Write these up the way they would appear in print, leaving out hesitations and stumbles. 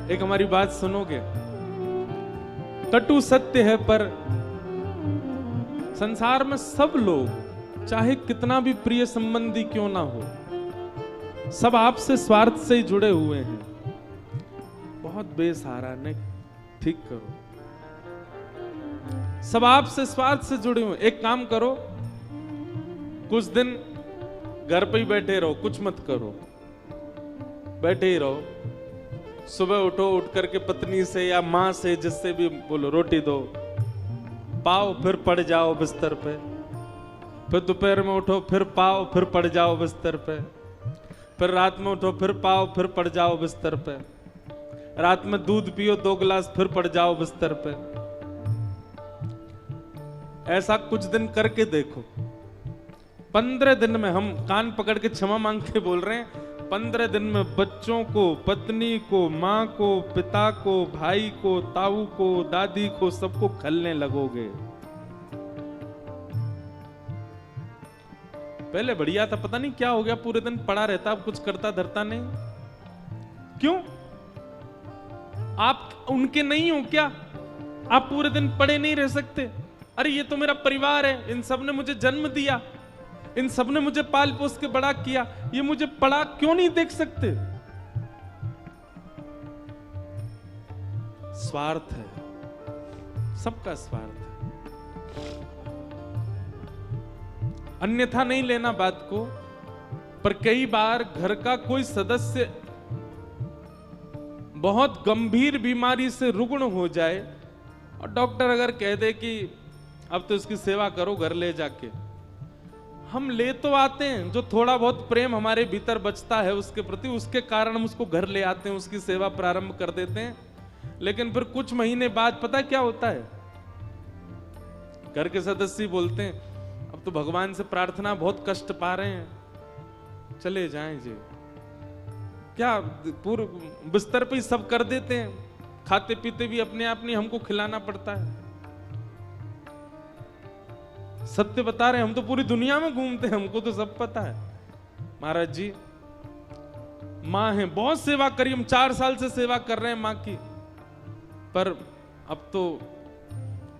एक हमारी बात सुनोगे? कटु सत्य है पर संसार में सब लोग चाहे कितना भी प्रिय संबंधी क्यों ना हो, सब आपसे स्वार्थ से ही जुड़े हुए हैं। बहुत बेसहारा ने ठीक करो, सब आपसे स्वार्थ से जुड़े हुए। एक काम करो, कुछ दिन घर पे ही बैठे रहो, कुछ मत करो, बैठे ही रहो। सुबह उठो, उठ करके पत्नी से या माँ से जिससे भी बोलो रोटी दो, पाओ, फिर पड़ जाओ बिस्तर पे। फिर दोपहर में उठो, फिर पाओ, फिर पड़ जाओ बिस्तर पे। फिर रात में उठो, फिर पाओ, फिर पड़ जाओ बिस्तर पे। रात में दूध पियो 2 गिलास, फिर पड़ जाओ बिस्तर पे। ऐसा कुछ दिन करके देखो। 15 दिन में, हम कान पकड़ के क्षमा मांग के बोल रहे हैं, 15 दिन में बच्चों को, पत्नी को, माँ को, पिता को, भाई को, ताऊ को, दादी को, सबको खलने लगोगे। पहले बढ़िया था, पता नहीं क्या हो गया, पूरे दिन पड़ा रहता, अब कुछ करता धरता नहीं। क्यों? आप उनके नहीं हो क्या? आप पूरे दिन पड़े नहीं रह सकते? अरे ये तो मेरा परिवार है, इन सब ने मुझे जन्म दिया, इन सब ने मुझे पाल पोस के बड़ा किया, ये मुझे पड़ा क्यों नहीं देख सकते? स्वार्थ है, सबका स्वार्थ है। अन्यथा नहीं लेना बात को, पर कई बार घर का कोई सदस्य बहुत गंभीर बीमारी से रुग्ण हो जाए और डॉक्टर अगर कह दे कि अब तो इसकी सेवा करो घर ले जाके, हम ले तो आते हैं, जो थोड़ा बहुत प्रेम हमारे भीतर बचता है उसके प्रति, उसके कारण हम उसको घर ले आते हैं, उसकी सेवा प्रारंभ कर देते हैं। लेकिन फिर कुछ महीने बाद पता क्या होता है, घर के सदस्य बोलते हैं अब तो भगवान से प्रार्थना, बहुत कष्ट पा रहे हैं, चले जाएं जी। क्या पूरे बिस्तर पे ही सब कर देते हैं, खाते पीते भी अपने आप नहीं, हमको खिलाना पड़ता है। सत्य बता रहे हैं, हम तो पूरी दुनिया में घूमते हैं, हमको तो सब पता है। महाराज जी माँ है, बहुत सेवा करी, हम 4 साल से सेवा कर रहे हैं माँ की, पर अब तो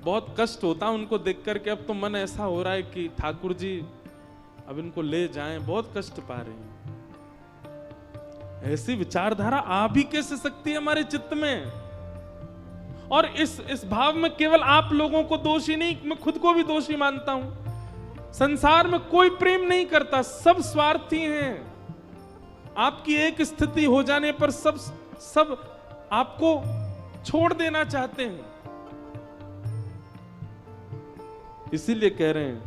बहुत कष्ट होता उनको देख करके। अब तो मन ऐसा हो रहा है कि ठाकुर जी अब इनको ले जाएं, बहुत कष्ट पा रहे हैं। ऐसी विचारधारा आ भी कैसे सकती है हमारे चित्त में? और इस भाव में केवल आप लोगों को दोषी नहीं, मैं खुद को भी दोषी मानता हूं। संसार में कोई प्रेम नहीं करता, सब स्वार्थी हैं। आपकी एक स्थिति हो जाने पर सब आपको छोड़ देना चाहते हैं। इसीलिए कह रहे हैं,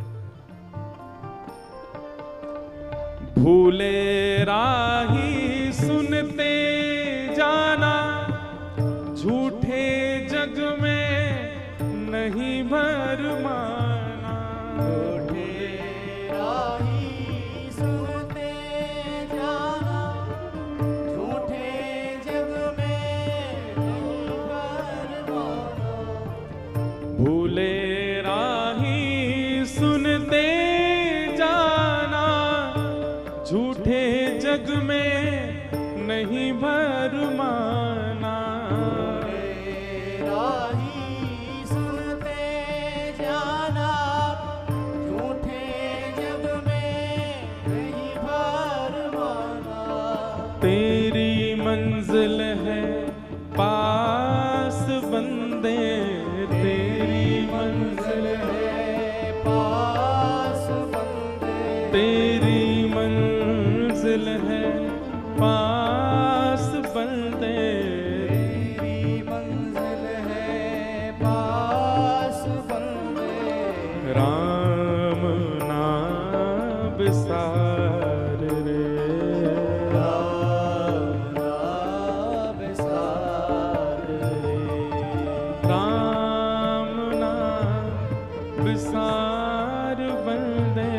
भूले राही सुनते जाना, झूठे जग में नहीं भरमाना। झूठे राही सुनते जाना, झूठे जग में नहीं भरमाना। भूले राही सुनते जाना, झूठे जग में नहीं भरमाना। राही सुनते जाना, झूठे जग में नहीं भरमाना। तेरी मंजिल है पास बंदे, तेरी मंजिल है पास बंदे। तेरी मंजिल है पास बंदे। तेरी मंजिल है पास बंदे। राम नाम बिसार रे, राम नाम बिसार रे। राम नाम बिसार बंदे।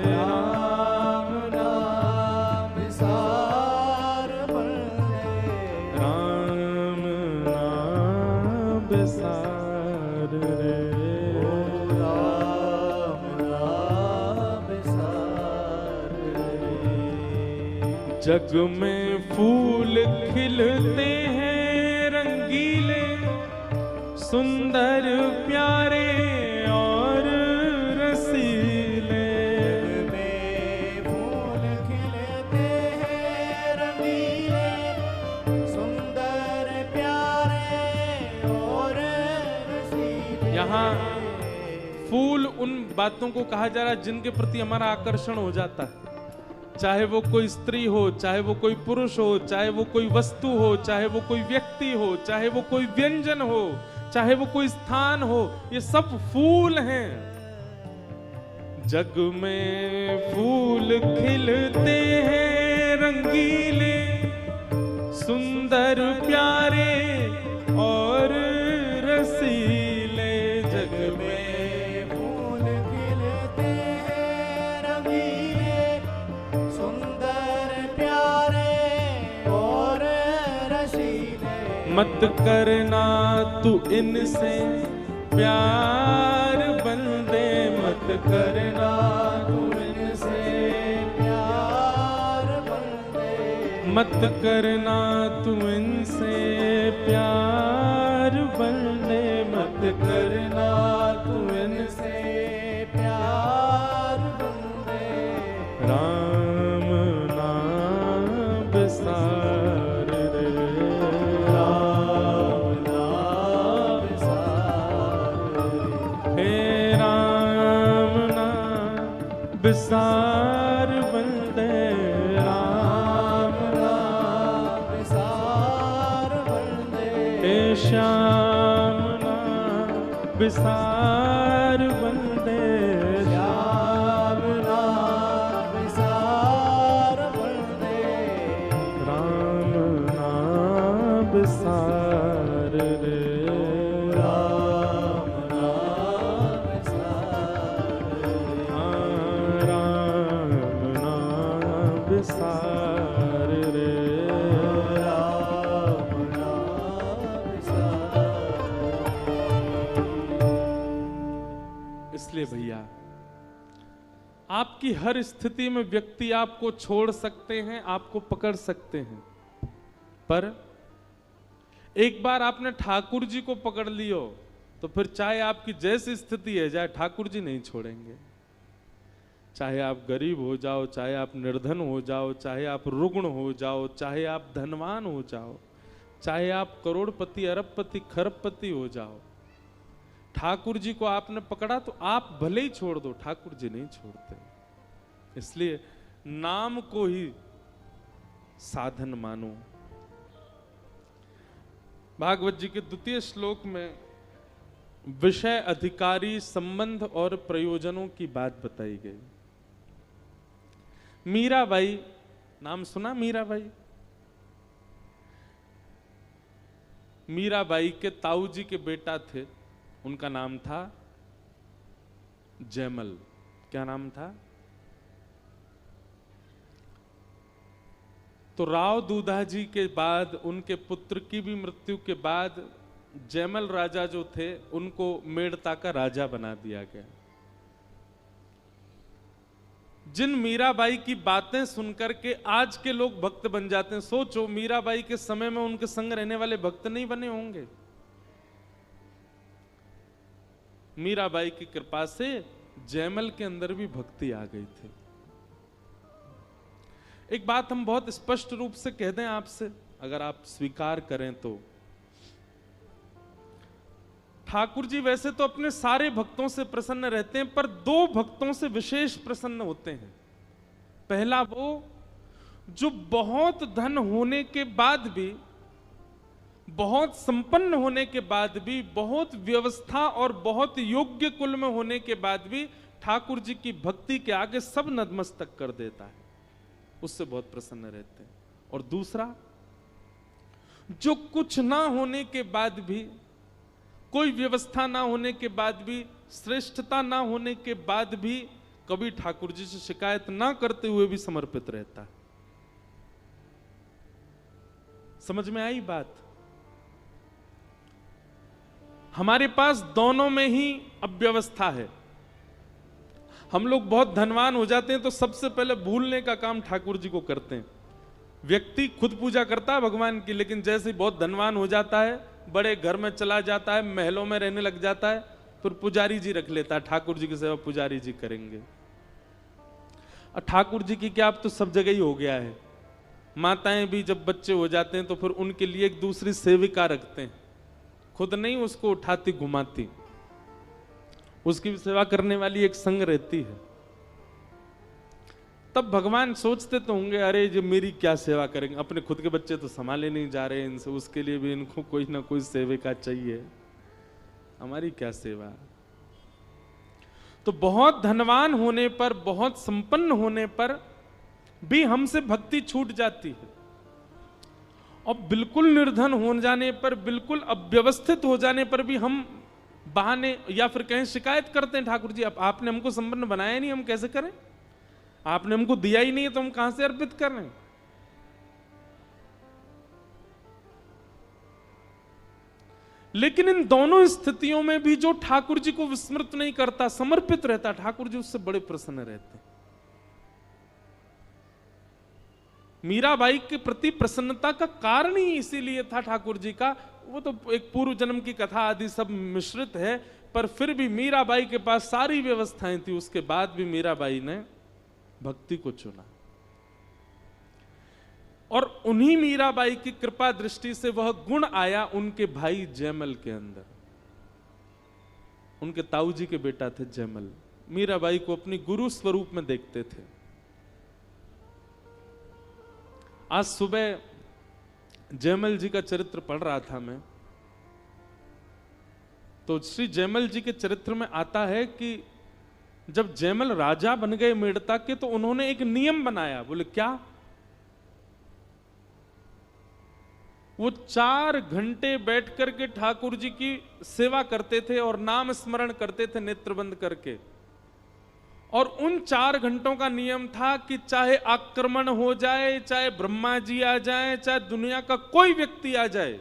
राम नाम बिसार बंदे। राम नाम बिसार रे। राम नाम बिसार रे। जग में फूल खिलते हैं सुंदर प्यारे और रसीले। जग में फूल खिलते हैं रंगीले, सुंदर प्यारे और रसीले। यहाँ फूल उन बातों को कहा जा रहा है जिनके प्रति हमारा आकर्षण हो जाता है, चाहे वो कोई स्त्री हो, चाहे वो कोई पुरुष हो, चाहे वो कोई वस्तु हो, चाहे वो कोई व्यक्ति हो, चाहे वो कोई व्यंजन हो, चाहे वो कोई स्थान हो, ये सब फूल हैं। जग में फूल खिलते हैं रंगीले, सुंदर प्यारे और रसीले। जग में फूल खिलते हैं रंगीले, सुंदर प्यारे और रसीले। मत करना तू इनसे प्यार बंदे, मत करना तू इनसे प्यार बंदे, मत करना तू इनसे प्यार बंदे, मत करना तू इनसे प्यार बंदे। राम नाम बिसार रे, राम नाम सारे, हे राम नाम बिसार बंदे, राम राम सार बंदे। हे श्याम नाम बिसार बंदे, श्याम नाम सार बंदे। राम नाम बिसार रे, राम नाम सारे, राम नाम बिसार रे। राम नाम सारे। इसलिए भैया आपकी हर स्थिति में व्यक्ति आपको छोड़ सकते हैं, आपको पकड़ सकते हैं, पर एक बार आपने ठाकुर जी को पकड़ लियो तो फिर चाहे आपकी जैसी स्थिति है जाए, ठाकुर जी नहीं छोड़ेंगे। चाहे आप गरीब हो जाओ, चाहे आप निर्धन हो जाओ, चाहे आप रुग्ण हो जाओ, चाहे आप धनवान हो जाओ, चाहे आप करोड़पति अरबपति खरबपति हो जाओ, ठाकुर जी को आपने पकड़ा तो आप भले ही छोड़ दो, ठाकुर जी नहीं छोड़ते। इसलिए नाम को ही साधन मानो। भागवत जी के द्वितीय श्लोक में विषय अधिकारी संबंध और प्रयोजनों की बात बताई गई। मीराबाई, नाम सुना मीराबाई? मीराबाई के ताऊ जी के बेटा थे, उनका नाम था जयमल। क्या नाम था? तो राव दूधा जी के बाद, उनके पुत्र की भी मृत्यु के बाद जयमल राजा जो थे उनको मेड़ता का राजा बना दिया गया। जिन मीराबाई की बातें सुनकर के आज के लोग भक्त बन जाते हैं, सोचो मीराबाई के समय में उनके संग रहने वाले भक्त नहीं बने होंगे। मीराबाई की कृपा से जयमल के अंदर भी भक्ति आ गई थी। एक बात हम बहुत स्पष्ट रूप से कह दें आपसे, अगर आप स्वीकार करें तो, ठाकुर जी वैसे तो अपने सारे भक्तों से प्रसन्न रहते हैं, पर दो भक्तों से विशेष प्रसन्न होते हैं। पहला वो जो बहुत धन होने के बाद भी, बहुत संपन्न होने के बाद भी, बहुत व्यवस्था और बहुत योग्य कुल में होने के बाद भी ठाकुर जी की भक्ति के आगे सब नतमस्तक कर देता है, उससे बहुत प्रसन्न रहते हैं। और दूसरा, जो कुछ ना होने के बाद भी, कोई व्यवस्था ना होने के बाद भी, श्रेष्ठता ना होने के बाद भी कभी ठाकुर जी से शिकायत ना करते हुए भी समर्पित रहता है। समझ में आई बात? हमारे पास दोनों में ही अव्यवस्था है। हम लोग बहुत धनवान हो जाते हैं तो सबसे पहले भूलने का काम ठाकुर जी को करते हैं। व्यक्ति खुद पूजा करता है भगवान की, लेकिन जैसे ही बहुत धनवान हो जाता है बड़े घर में चला जाता है, महलों में रहने लग जाता है, फिर पुजारी जी रख लेता है, ठाकुर जी की सेवा पुजारी जी करेंगे। और ठाकुर जी की क्या, अब तो सब जगह ही हो गया है। माताएं भी जब बच्चे हो जाते हैं तो फिर उनके लिए एक दूसरी सेविका रखते हैं, खुद नहीं उसको उठाती घुमाती, उसकी भी सेवा करने वाली एक संग रहती है। तब भगवान सोचते तो होंगे, अरे जो मेरी क्या सेवा करेंगे, अपने खुद के बच्चे तो संभाले नहीं जा रहे इनसे, उसके लिए भी इनको कोई ना कोई सेविका चाहिए, हमारी क्या सेवा। तो बहुत धनवान होने पर, बहुत संपन्न होने पर भी हमसे भक्ति छूट जाती है, और बिल्कुल निर्धन हो जाने पर, बिल्कुल अव्यवस्थित हो जाने पर भी हम बहाने या फिर कहीं शिकायत करते हैं, ठाकुर जी आपने हमको संपन्न बनाया नहीं, हम कैसे करें, आपने हमको दिया ही नहीं है तो हम कहां से अर्पित कर रहे हैं। लेकिन इन दोनों स्थितियों में भी जो ठाकुर जी को विस्मृत नहीं करता, समर्पित रहता, ठाकुर जी उससे बड़े प्रसन्न रहते हैं। मीराबाई के प्रति प्रसन्नता का कारण ही इसीलिए था ठाकुर जी का, वो तो एक पूर्व जन्म की कथा आदि सब मिश्रित है, पर फिर भी मीराबाई के पास सारी व्यवस्थाएं थी, उसके बाद भी मीराबाई ने भक्ति को चुना। और उन्हीं मीराबाई की कृपा दृष्टि से वह गुण आया उनके भाई जयमल के अंदर। उनके ताऊ जी के बेटा थे जयमल, मीराबाई को अपनी गुरु स्वरूप में देखते थे। आज सुबह जयमल जी का चरित्र पढ़ रहा था मैं, तो श्री जयमल जी के चरित्र में आता है कि जब जयमल राजा बन गए मेड़ता के, तो उन्होंने एक नियम बनाया। बोले क्या? वो 4 घंटे बैठ करके ठाकुर जी की सेवा करते थे और नाम स्मरण करते थे नेत्र बंद करके। और उन 4 घंटों का नियम था कि चाहे आक्रमण हो जाए, चाहे ब्रह्मा जी आ जाए, चाहे दुनिया का कोई व्यक्ति आ जाए,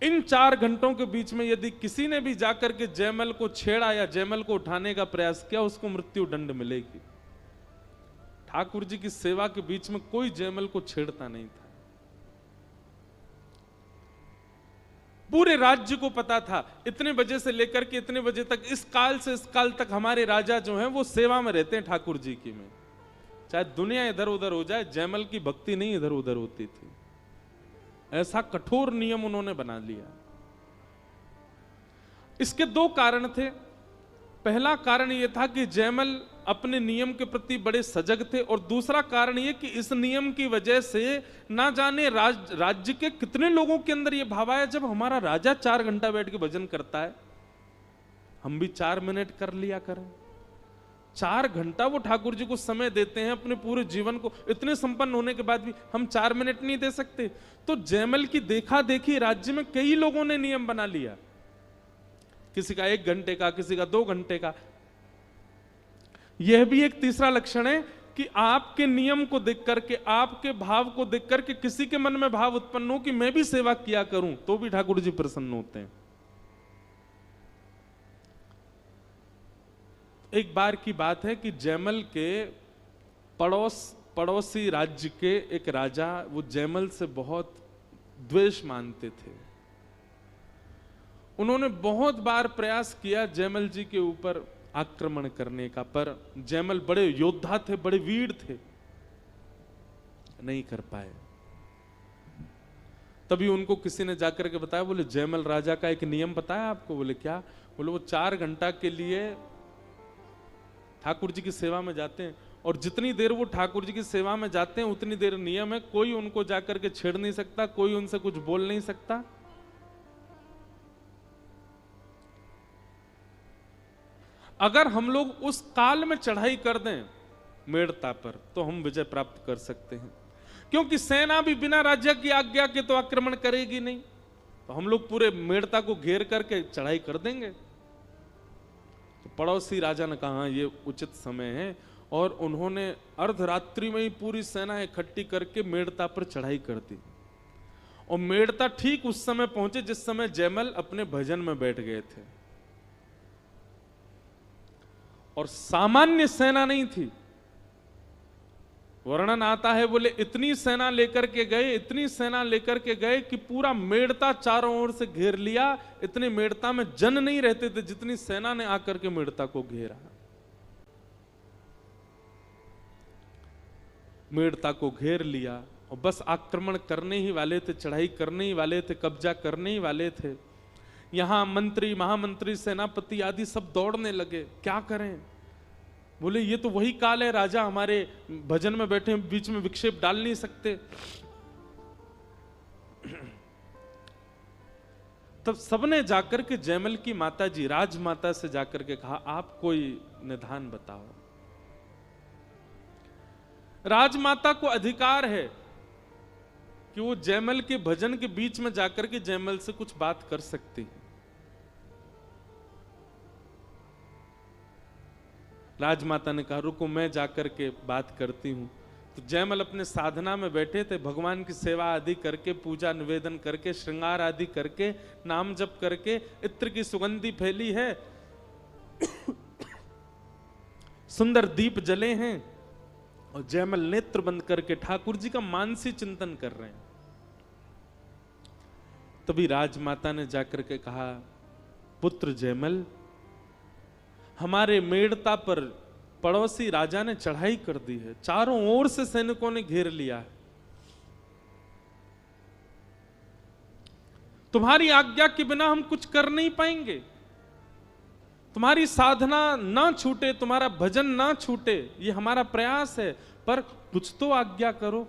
इन 4 घंटों के बीच में यदि किसी ने भी जाकर के जयमल को छेड़ा या जयमल को उठाने का प्रयास किया, उसको मृत्यु दंड मिलेगी। ठाकुर जी की सेवा के बीच में कोई जयमल को छेड़ता नहीं था। पूरे राज्य को पता था इतने बजे से लेकर के इतने बजे तक, इस काल से इस काल तक हमारे राजा जो हैं वो सेवा में रहते हैं ठाकुर जी की में। चाहे दुनिया इधर उधर हो जाए, जयमल की भक्ति नहीं इधर उधर होती थी। ऐसा कठोर नियम उन्होंने बना लिया। इसके 2 कारण थे। पहला कारण यह था कि जयमल अपने नियम के प्रति बड़े सजग थे, और दूसरा कारण यह कि इस नियम की वजह से ना जाने राज्य के कितने लोगों के अंदर यह भाव आया, जब हमारा राजा 4 घंटा बैठ के भजन करता है, हम भी 4 मिनट कर लिया करें। 4 घंटा वो ठाकुर जी को समय देते हैं अपने पूरे जीवन को, इतने संपन्न होने के बाद भी हम 4 मिनट नहीं दे सकते। तो जयमल की देखा देखी राज्य में कई लोगों ने नियम बना लिया, किसी का 1 घंटे का, किसी का 2 घंटे का। यह भी एक तीसरा लक्षण है कि आपके नियम को देख करके, आपके भाव को देख करके किसी के मन में भाव उत्पन्न हो कि मैं भी सेवा किया करूं, तो भी ठाकुर जी प्रसन्न होते हैं। एक बार की बात है कि जयमल के पड़ोसी राज्य के एक राजा, वो जयमल से बहुत द्वेष मानते थे। उन्होंने बहुत बार प्रयास किया जयमल जी के ऊपर आक्रमण करने का, पर जयमल बड़े योद्धा थे, बड़े वीर थे, नहीं कर पाए। तभी उनको किसी ने जाकर के बताया, बोले जयमल राजा का एक नियम बताया आपको? बोले क्या? बोले वो 4 घंटा के लिए ठाकुर जी की सेवा में जाते हैं, और जितनी देर वो ठाकुर जी की सेवा में जाते हैं उतनी देर नियम है, कोई उनको जाकर के छेड़ नहीं सकता, कोई उनसे कुछ बोल नहीं सकता। अगर हम लोग उस काल में चढ़ाई कर दें मेड़ता पर, तो हम विजय प्राप्त कर सकते हैं, क्योंकि सेना भी बिना राजा की आज्ञा के तो आक्रमण करेगी नहीं। तो हम लोग पूरे मेड़ता को घेर करके चढ़ाई कर देंगे। तो पड़ोसी राजा ने कहा ये उचित समय है, और उन्होंने अर्धरात्रि में ही पूरी सेना इकट्ठी करके मेड़ता पर चढ़ाई कर दी। और मेड़ता ठीक उस समय पहुंचे जिस समय जयमल अपने भजन में बैठ गए थे, और सामान्य सेना नहीं थी। वर्णन आता है, बोले इतनी सेना लेकर के गए, इतनी सेना लेकर के गए कि पूरा मेड़ता चारों ओर से घेर लिया। इतने मेड़ता में जन नहीं रहते थे जितनी सेना ने आकर के मेड़ता को घेरा। मेड़ता को घेर लिया और बस आक्रमण करने ही वाले थे, चढ़ाई करने ही वाले थे, कब्जा करने ही वाले थे। यहां मंत्री, महामंत्री, सेनापति आदि सब दौड़ने लगे, क्या करें। बोले ये तो वही काल है, राजा हमारे भजन में बैठे, बीच में विक्षेप डाल नहीं सकते। तब सबने जाकर के जयमल की माता जी, राजमाता से जाकर के कहा, आप कोई निदान बताओ। राजमाता को अधिकार है कि वो जयमल के भजन के बीच में जाकर के जयमल से कुछ बात कर सकती है। राजमाता ने कहा, रुको मैं जाकर के बात करती हूं। तो जयमल अपने साधना में बैठे थे, भगवान की सेवा आदि करके, पूजा निवेदन करके, श्रृंगार आदि करके, नाम जप करके, इत्र की सुगंधी फैली है, सुंदर दीप जले हैं, और जयमल नेत्र बंद करके ठाकुर जी का मानसी चिंतन कर रहे हैं। तभी राजमाता ने जाकर के कहा, पुत्र जयमल, हमारे मेड़ता पर पड़ोसी राजा ने चढ़ाई कर दी है, चारों ओर से सैनिकों ने घेर लिया है। तुम्हारी आज्ञा के बिना हम कुछ कर नहीं पाएंगे। तुम्हारी साधना ना छूटे, तुम्हारा भजन ना छूटे, ये हमारा प्रयास है, पर कुछ तो आज्ञा करो।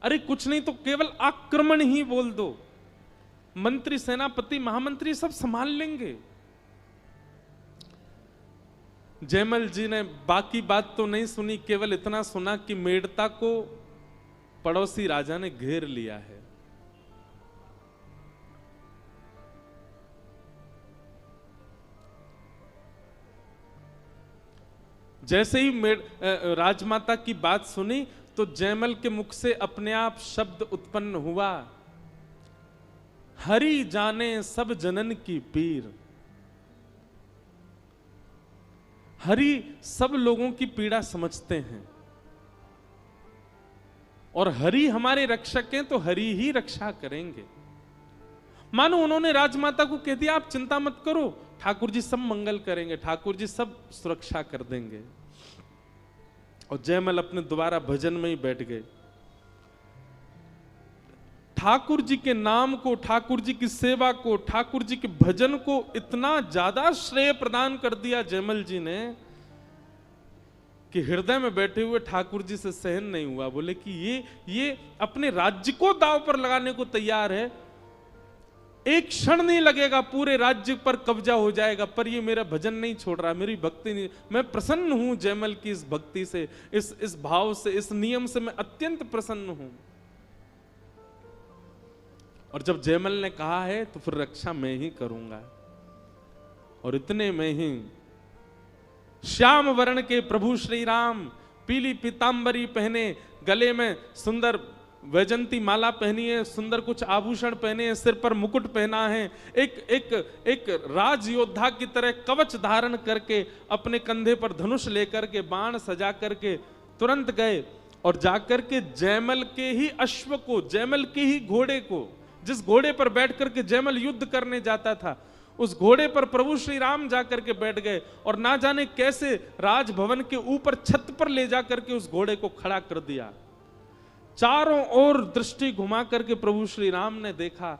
अरे कुछ नहीं तो केवल आक्रमण ही बोल दो, मंत्री, सेनापति, महामंत्री सब संभाल लेंगे। जयमल जी ने बाकी बात तो नहीं सुनी, केवल इतना सुना कि मेड़ता को पड़ोसी राजा ने घेर लिया है। जैसे ही राजमाता की बात सुनी तो जयमल के मुख से अपने आप शब्द उत्पन्न हुआ, हरि जाने सब जनन की पीर। हरि सब लोगों की पीड़ा समझते हैं, और हरि हमारे रक्षक हैं तो हरि ही रक्षा करेंगे। मानो उन्होंने राजमाता को कह दिया, आप चिंता मत करो, ठाकुर जी सब मंगल करेंगे, ठाकुर जी सब सुरक्षा कर देंगे। और जयमल अपने दोबारा भजन में ही बैठ गए। ठाकुर जी के नाम को, ठाकुर जी की सेवा को, ठाकुर जी के भजन को इतना ज्यादा श्रेय प्रदान कर दिया जयमल जी ने कि हृदय में बैठे हुए ठाकुर जी से सहन नहीं हुआ। बोले कि ये अपने राज्य को दांव पर लगाने को तैयार है, एक क्षण नहीं लगेगा पूरे राज्य पर कब्जा हो जाएगा, पर ये मेरा भजन नहीं छोड़ रहा, मेरी भक्ति नहीं। मैं प्रसन्न हूं जयमल की इस भक्ति से, इस भाव से, इस नियम से मैं अत्यंत प्रसन्न हूं। और जब जयमल ने कहा है तो फिर रक्षा मैं ही करूंगा। और इतने में ही श्याम वर्ण के प्रभु श्री राम, पीली पीतांबरी पहने, गले में सुंदर वैजंती माला पहनी है, सुंदर कुछ आभूषण पहने हैं, सिर पर मुकुट पहना है, एक राज योद्धा की तरह कवच धारण करके, अपने कंधे पर धनुष लेकर के, बाण सजा करके तुरंत गए और जाकर के जयमल के ही अश्व को, जयमल के ही घोड़े को, जिस घोड़े पर बैठ करके जयमल युद्ध करने जाता था, उस घोड़े पर प्रभु श्री राम जाकर के बैठ गए और ना जाने कैसे राजभवन के ऊपर छत पर ले जाकर के उस घोड़े को खड़ा कर दिया। चारों ओर दृष्टि घुमा करके प्रभु श्री राम ने देखा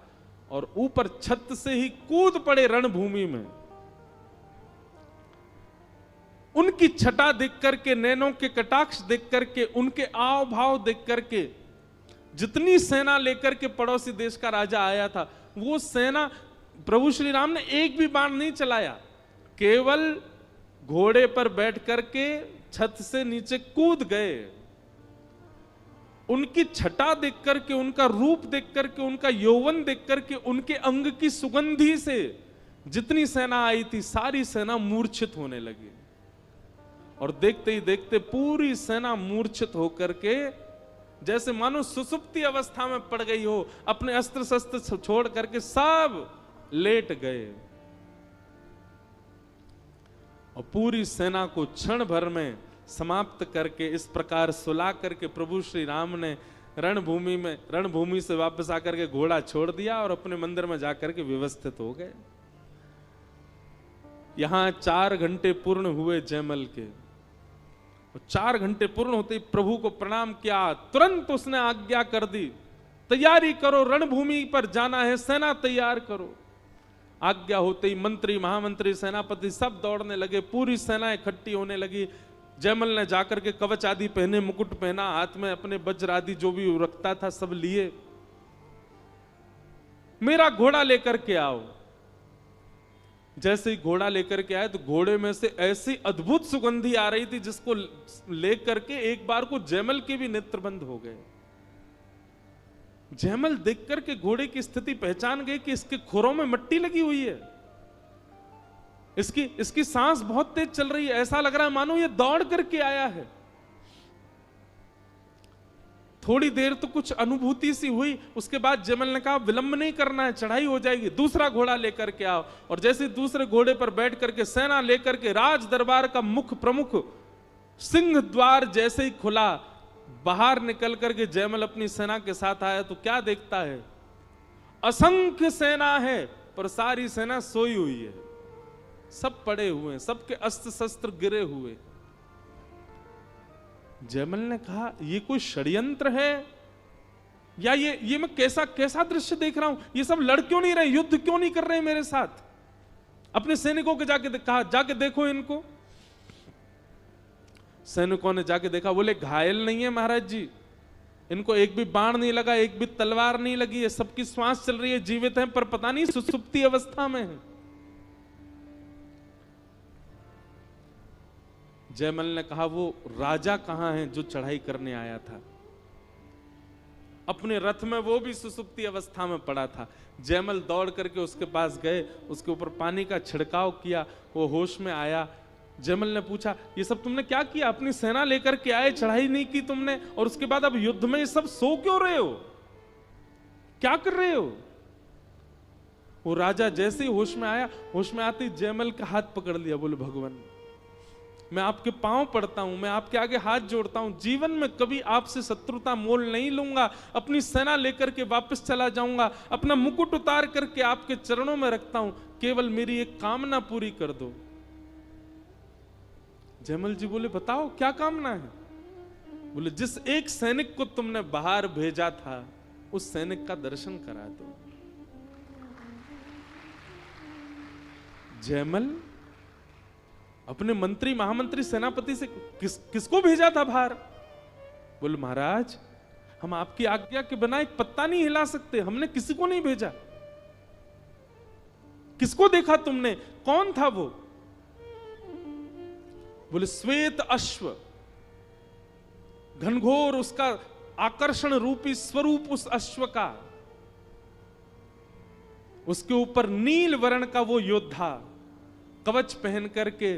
और ऊपर छत से ही कूद पड़े रणभूमि में। उनकी छटा देख करके, नैनों के कटाक्ष देख करके, उनके आव भाव देख करके, जितनी सेना लेकर के पड़ोसी देश का राजा आया था, वो सेना, प्रभु श्री राम ने एक भी बाण नहीं चलाया, केवल घोड़े पर बैठ करके छत से नीचे कूद गए। उनकी छटा देख करके, उनका रूप देख करके, उनका यौवन देख करके, उनके अंग की सुगंधी से जितनी सेना आई थी सारी सेना मूर्छित होने लगी। और देखते ही देखते पूरी सेना मूर्छित होकर के जैसे मानो सुसुप्ति अवस्था में पड़ गई हो, अपने अस्त्र शस्त्र छोड़ करके सब लेट गए। और पूरी सेना को क्षण भर में समाप्त करके इस प्रकार सुला करके प्रभु श्री राम ने रणभूमि से वापस आकर के घोड़ा छोड़ दिया और अपने मंदिर में जाकर के व्यवस्थित हो गए। यहां 4 घंटे पूर्ण हुए जयमल के। 4 घंटे पूर्ण होते ही प्रभु को प्रणाम किया, तुरंत उसने आज्ञा कर दी, तैयारी करो, रणभूमि पर जाना है, सेना तैयार करो। आज्ञा होते ही मंत्री, महामंत्री, सेनापति सब दौड़ने लगे, पूरी सेना इकट्ठी होने लगी। जयमल ने जाकर के कवच आदि पहने, मुकुट पहना, हाथ में अपने वज्र आदि जो भी रखता था सब लिए। मेरा घोड़ा लेकर के आओ। जैसे ही घोड़ा लेकर के आए तो घोड़े में से ऐसी अद्भुत सुगंधी आ रही थी जिसको लेकर के एक बार को जयमल के भी नेत्र बंद हो गए। जयमल देख करके घोड़े की स्थिति पहचान गए कि इसके खुरों में मिट्टी लगी हुई है, इसकी सांस बहुत तेज चल रही है, ऐसा लग रहा है मानो ये दौड़ करके आया है। थोड़ी देर तो कुछ अनुभूति सी हुई, उसके बाद जयमल ने कहा विलंब नहीं करना है, चढ़ाई हो जाएगी, दूसरा घोड़ा लेकर के आओ। और जैसे दूसरे घोड़े पर बैठ करके सेना लेकर के राज दरबार का मुख प्रमुख सिंह द्वार जैसे ही खुला, बाहर निकल करके जयमल अपनी सेना के साथ आया तो क्या देखता है, असंख्य सेना है पर सारी सेना सोई हुई है, सब पड़े हुए हैं, सबके अस्त्र शस्त्र गिरे हुए। जयमल ने कहा ये कोई षड्यंत्र है या ये मैं कैसा दृश्य देख रहा हूं, ये सब लड़ क्यों नहीं रहे, युद्ध क्यों नहीं कर रहे मेरे साथ। अपने सैनिकों के जाके देखो इनको। सैनिकों ने जाके देखा, बोले घायल नहीं है महाराज जी, इनको एक भी बाण नहीं लगा, एक भी तलवार नहीं लगी है, सबकी श्वास चल रही है, जीवित हैं पर पता नहीं सुसुप्ति अवस्था में है। जयमल ने कहा वो राजा कहां है जो चढ़ाई करने आया था, अपने रथ में वो भी सुसुप्ति अवस्था में पड़ा था। जयमल दौड़ करके उसके पास गए, उसके ऊपर पानी का छिड़काव किया, वो होश में आया। जयमल ने पूछा ये सब तुमने क्या किया, अपनी सेना लेकर के आए, चढ़ाई नहीं की तुमने, और उसके बाद अब युद्ध में ये सब सो क्यों रहे हो, क्या कर रहे हो। वो राजा जैसे ही होश में आया, होश में आते ही जयमल का हाथ पकड़ लिया, बोले भगवान मैं आपके पांव पड़ता हूं, मैं आपके आगे हाथ जोड़ता हूं, जीवन में कभी आपसे शत्रुता मोल नहीं लूंगा, अपनी सेना लेकर के वापस चला जाऊंगा, अपना मुकुट उतार करके आपके चरणों में रखता हूं, केवल मेरी एक कामना पूरी कर दो। जयमल जी बोले बताओ क्या कामना है। बोले जिस एक सैनिक को तुमने बाहर भेजा था उस सैनिक का दर्शन करा दो। जयमल अपने मंत्री, महामंत्री, सेनापति से किसको भेजा था बाहर। बोले महाराज हम आपकी आज्ञा के बिना एक पत्ता नहीं हिला सकते, हमने किसी को नहीं भेजा। किसको देखा तुमने, कौन था वो। बोले श्वेत अश्व, घनघोर उसका आकर्षण रूपी स्वरूप उस अश्व का, उसके ऊपर नील वर्ण का वो योद्धा, कवच पहन करके,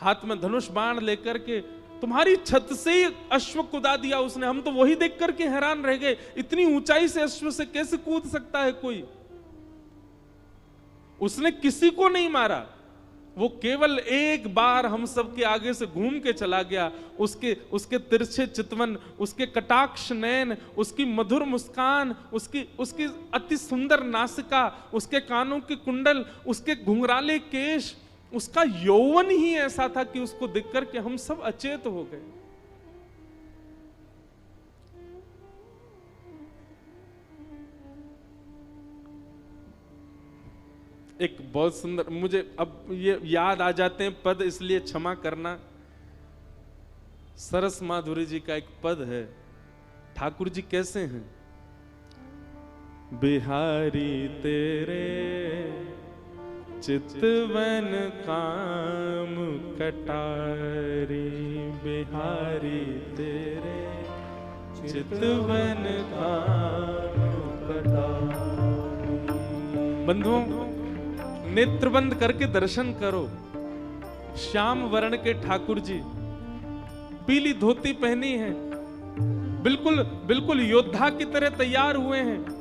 हाथ में धनुष बाण लेकर के, तुम्हारी छत से ही अश्व कूदा दिया उसने। हम तो वही देख करके हैरान रह गए, इतनी ऊंचाई से अश्व से कैसे कूद सकता है कोई। उसने किसी को नहीं मारा, वो केवल एक बार हम सबके आगे से घूम के चला गया। उसके तिरछे चितवन, उसके कटाक्ष नयन, उसकी मधुर मुस्कान, उसकी अति सुंदर नासिका, उसके कानों के कुंडल, उसके घुंघराले केश, उसका यौवन ही ऐसा था कि उसको देख करके हम सब अचेत हो गए। एक बहुत सुंदर, मुझे अब ये याद आ जाते हैं पद, इसलिए क्षमा करना। सरस माधुरी जी का एक पद है, ठाकुर जी कैसे हैं। बिहारी तेरे चितवन काम कटारी, बिहारी तेरे चितवन काम कटारी। बंधुओं नेत्र बंद करके दर्शन करो, श्याम वर्ण के ठाकुर जी, पीली धोती पहनी है, बिल्कुल बिल्कुल योद्धा की तरह तैयार हुए हैं।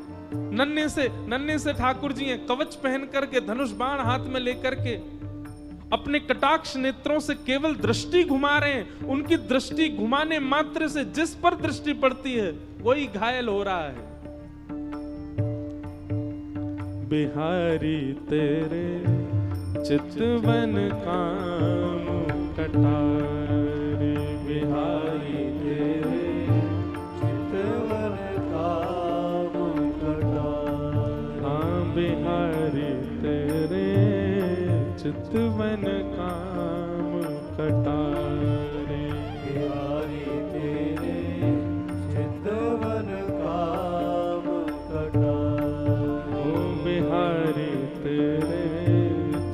नन्हे से ठाकुर जी हैं, कवच पहन करके, धनुष बाण हाथ में लेकर के, अपने कटाक्ष नेत्रों से केवल दृष्टि घुमा रहे हैं। उनकी दृष्टि घुमाने मात्र से जिस पर दृष्टि पड़ती है वही घायल हो रहा है। बिहारी तेरे चितवन काम कटारे, बिहारी तेरे चितवन काम कटारे। हाँ बिहारी तेरे चितवन काम कटारे, बिहारी तेरे चितवन काम कटारे। ओ बिहारी तेरे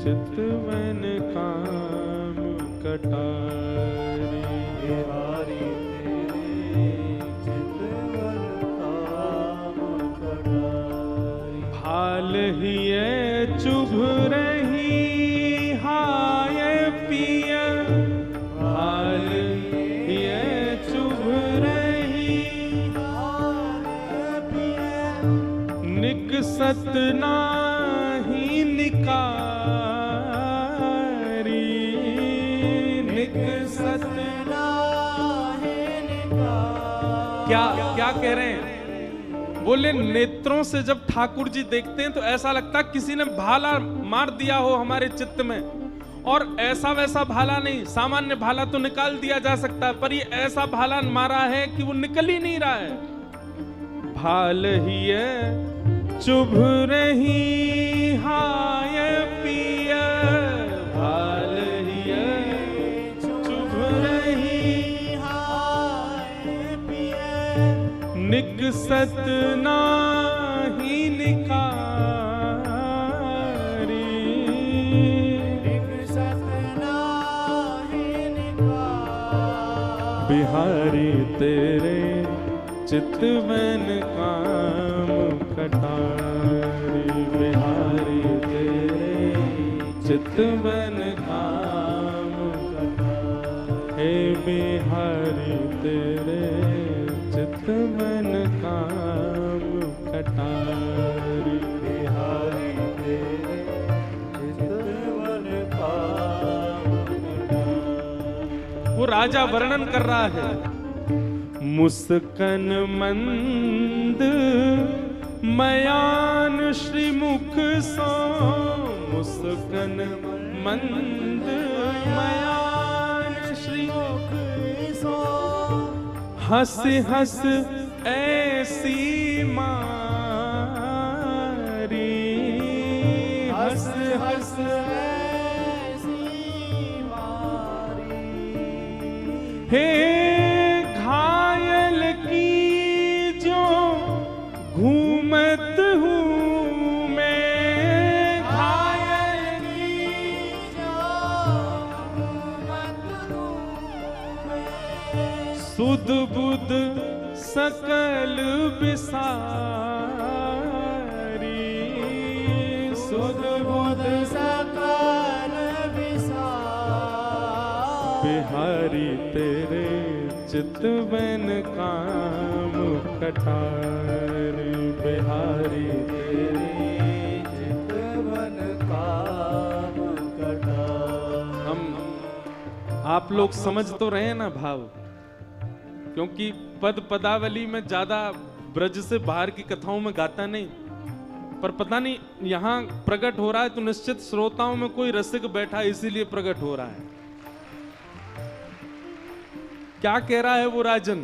चितवन काम कटारे, बिहारी तेरे चितवन काम कटारे। भाल ही चुभ रही हाय पिय, भाल ही चुभ रही निकसत नाही निकारी, निकसत क्या क्या कह रहे हैं? बोले नेत्रों से जब ठाकुर जी देखते हैं तो ऐसा लगता है किसी ने भाला मार दिया हो हमारे चित्त में, और ऐसा वैसा भाला नहीं, सामान्य भाला तो निकाल दिया जा सकता है, पर ये ऐसा भाला मारा है कि वो निकल ही नहीं रहा है। भाल ही चुभ रही हाय पिय, भाल ही चुभ रही हाय पिय निकसत नाही निकारी, निकसत नाही निकारी। बिहारी तेरे चितवन काम कटारे, बिहारी तेरे चितवन काम कटारे, हे बिहारी तेरे चितवन काम कटारे, बिहारी तेरे चितवन काम कटारे। वो राजा वर्णन कर रहा है। मुस्कन मंद मयान श्रीमुख सो, मुस्कन मंद मयान श्रीमुख सो, हंस हंस ऐसी मारी, हंस हंस ऐसी मारी। हे घायल की जो घूमत हूँ मैं, घायल की जो घूमत हूँ मैं। सुध बुध सकल बिसारी, सुध बुध सकल विसार। बिहारी तेरे चितवन काम कटारे, बिहारी तेरे चितवन काम कटारे। हम आप लोग समझ तो रहे हैं ना भाव, क्योंकि पद पदावली में ज्यादा ब्रज से बाहर की कथाओं में गाता नहीं, पर पता नहीं यहाँ प्रकट हो रहा है तो निश्चित श्रोताओं में कोई रसिक बैठा है इसीलिए प्रकट हो रहा है। क्या कह रहा है वो राजन?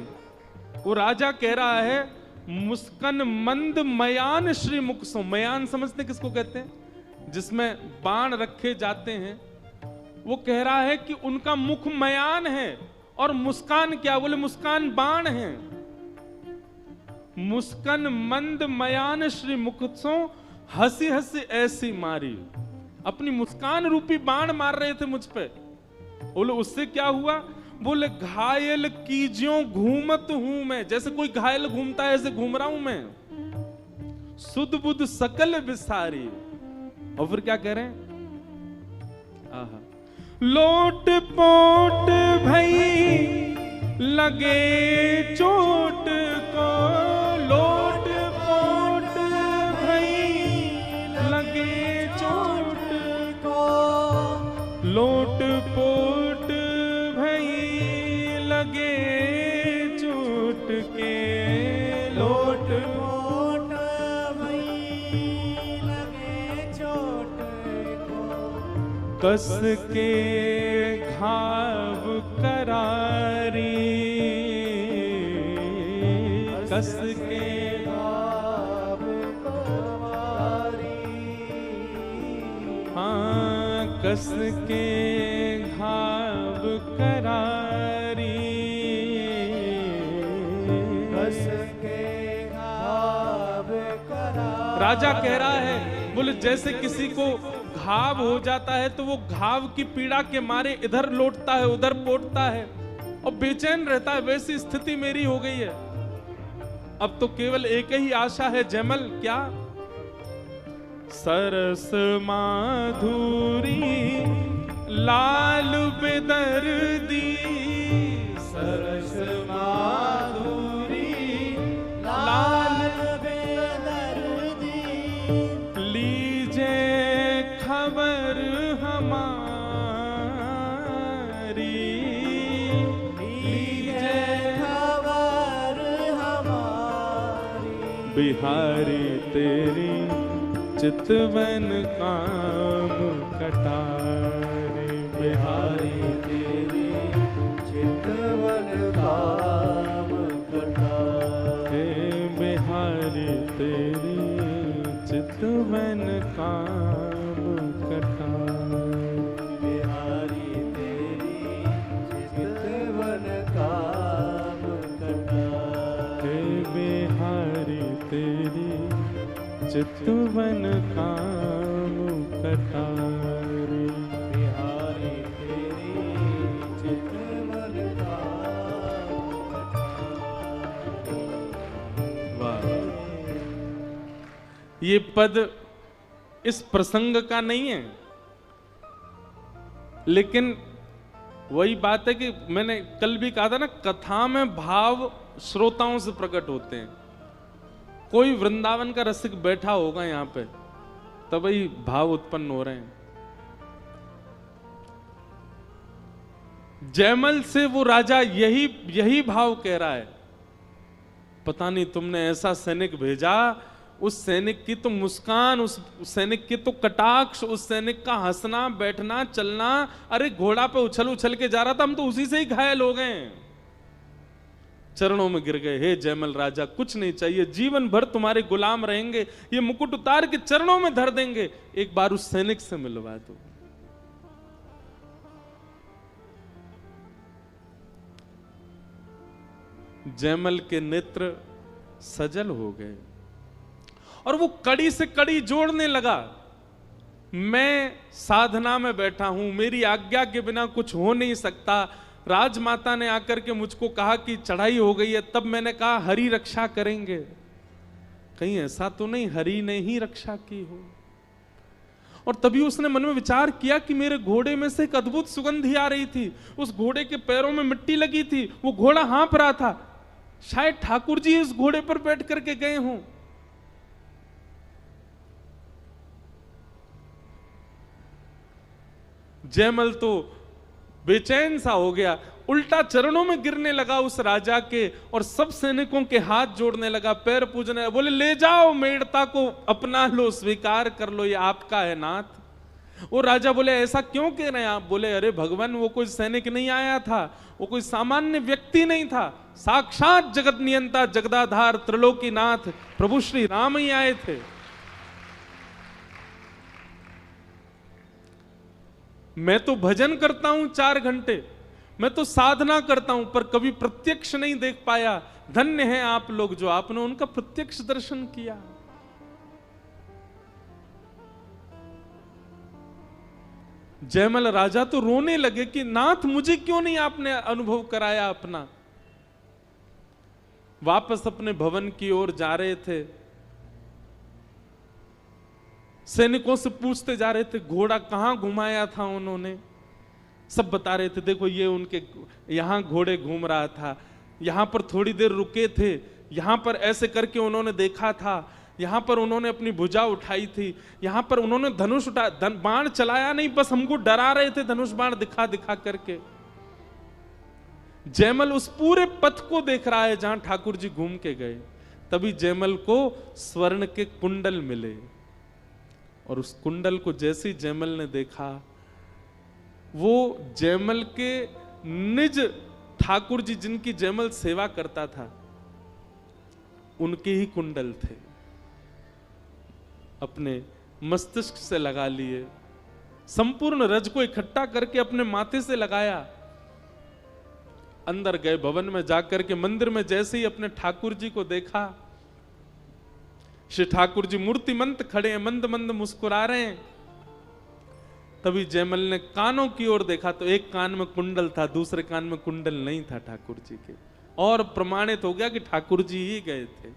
वो राजा कह रहा है मुस्कन मंद मयान श्री मुख सो। मयान समझते किसको कहते हैं? जिसमें बाण रखे जाते हैं। वो कह रहा है कि उनका मुख मयान है और मुस्कान क्या? बोले मुस्कान बाण है। मुस्कन मंद मयान श्री मुख सो, हंसी हंसी ऐसी मारी। अपनी मुस्कान रूपी बाण मार रहे थे मुझ पे। बोले उससे क्या हुआ? बोले घायल कीजियों घूमत हूं मैं, जैसे कोई घायल घूमता है ऐसे घूम रहा हूं मैं। सुध बुध सकल बिसारी। और फिर क्या कह रहे हैं? आहा, लोट पोट भई लगे चोट को, लोट पोट भई लगे चोट को, लो मोट भई लगे चोट को, कस के घाव करारी, कस के घाव करारी, हाँ कस के घाव करारी, कस के घाव करारी। राजा कह रहा है, बोले जैसे किसी को घाव हो जाता है तो वो घाव की पीड़ा के मारे इधर लौटता है उधर पोटता है और बेचैन रहता है, वैसी स्थिति मेरी हो गई है। अब तो केवल एक ही आशा है जयमल, क्या? सरस माधुरी लाल बेदर्दी, सरस माधुरी लाल बेदर्दी, लीजे खबर हमारी, लीजे खबर हमारी। बिहारी तेरी चितवन काम कटारे, बिहारी तेरी चितवन काम कटारे, बिहारी तेरी चितवन काम कटारे, बिहारी तेरी चितवन काम कटारे, बिहारी तेरी चितवन काम कटारे। बिहारी तेरी चितवन काम वाह, ये पद इस प्रसंग का नहीं है, लेकिन वही बात है कि मैंने कल भी कहा था ना, कथा में भाव श्रोताओं से प्रकट होते हैं। कोई वृंदावन का रसिक बैठा होगा यहां पे, तभी भाव उत्पन्न हो रहे हैं। जयमल से वो राजा यही भाव कह रहा है, पता नहीं तुमने ऐसा सैनिक भेजा, उस सैनिक की तो मुस्कान, उस सैनिक की तो कटाक्ष, उस सैनिक का हंसना बैठना चलना, अरे घोड़ा पे उछल उछल के जा रहा था, हम तो उसी से ही घायल हो गए। चरणों में गिर गए, हे जयमल राजा कुछ नहीं चाहिए, जीवन भर तुम्हारे गुलाम रहेंगे, ये मुकुट उतार के चरणों में धर देंगे, एक बार उस सैनिक से मिलवा दो। जयमल के नेत्र सजल हो गए और वो कड़ी से कड़ी जोड़ने लगा। मैं साधना में बैठा हूं, मेरी आज्ञा के बिना कुछ हो नहीं सकता। राजमाता ने आकर के मुझको कहा कि चढ़ाई हो गई है, तब मैंने कहा हरि रक्षा करेंगे। कहीं ऐसा तो नहीं हरि ने ही रक्षा की हो। और तभी उसने मन में विचार किया कि मेरे घोड़े में से एक अद्भुत सुगंधी आ रही थी, उस घोड़े के पैरों में मिट्टी लगी थी, वो घोड़ा हाँफ रहा था, शायद ठाकुर जी उस घोड़े पर बैठ करके गए हों। जयमल तो बेचैन सा हो गया, उल्टा चरणों में गिरने लगा उस राजा के और सब सैनिकों के हाथ जोड़ने लगा, पैर पूजने लगा। बोले ले जाओ मेड़ता को, अपना लो, स्वीकार कर लो, ये आपका है नाथ। वो राजा बोले ऐसा क्यों कह रहे हैं आप? बोले अरे भगवान, वो कोई सैनिक नहीं आया था, वो कोई सामान्य व्यक्ति नहीं था, साक्षात जगत नियंता जगदाधार त्रिलोकीनाथ प्रभु श्री राम ही आए थे। मैं तो भजन करता हूं 4 घंटे, मैं तो साधना करता हूं, पर कभी प्रत्यक्ष नहीं देख पाया। धन्य हैं आप लोग जो आपने उनका प्रत्यक्ष दर्शन किया। जयमल राजा तो रोने लगे कि नाथ मुझे क्यों नहीं आपने अनुभव कराया अपना। वापस अपने भवन की ओर जा रहे थे, सैनिकों से पूछते जा रहे थे घोड़ा कहां घुमाया था उन्होंने। सब बता रहे थे, देखो ये उनके यहां घोड़े घूम रहा था, यहां पर थोड़ी देर रुके थे, यहां पर ऐसे करके उन्होंने देखा था, यहां पर उन्होंने अपनी भुजा उठाई थी, यहां पर उन्होंने धनुष बाण चलाया नहीं, बस हमको डरा रहे थे धनुष बाण दिखा दिखा करके। जयमल उस पूरे पथ को देख रहा है जहां ठाकुर जी घूम के गए। तभी जयमल को स्वर्ण के कुंडल मिले। और उस कुंडल को जैसे ही जयमल ने देखा, वो जयमल के निज ठाकुर जी जिनकी जयमल सेवा करता था, उनके ही कुंडल थे। अपने मस्तिष्क से लगा लिए, संपूर्ण रज को इकट्ठा करके अपने माथे से लगाया। अंदर गए, भवन में जाकर के मंदिर में जैसे ही अपने ठाकुर जी को देखा, श्री ठाकुर जी मूर्तिमंत खड़े हैं, मंद मंद मुस्कुरा रहे हैं। तभी जयमल ने कानों की ओर देखा तो एक कान में कुंडल था, दूसरे कान में कुंडल नहीं था ठाकुर जी के, और प्रमाणित हो गया कि ठाकुर जी ही गए थे।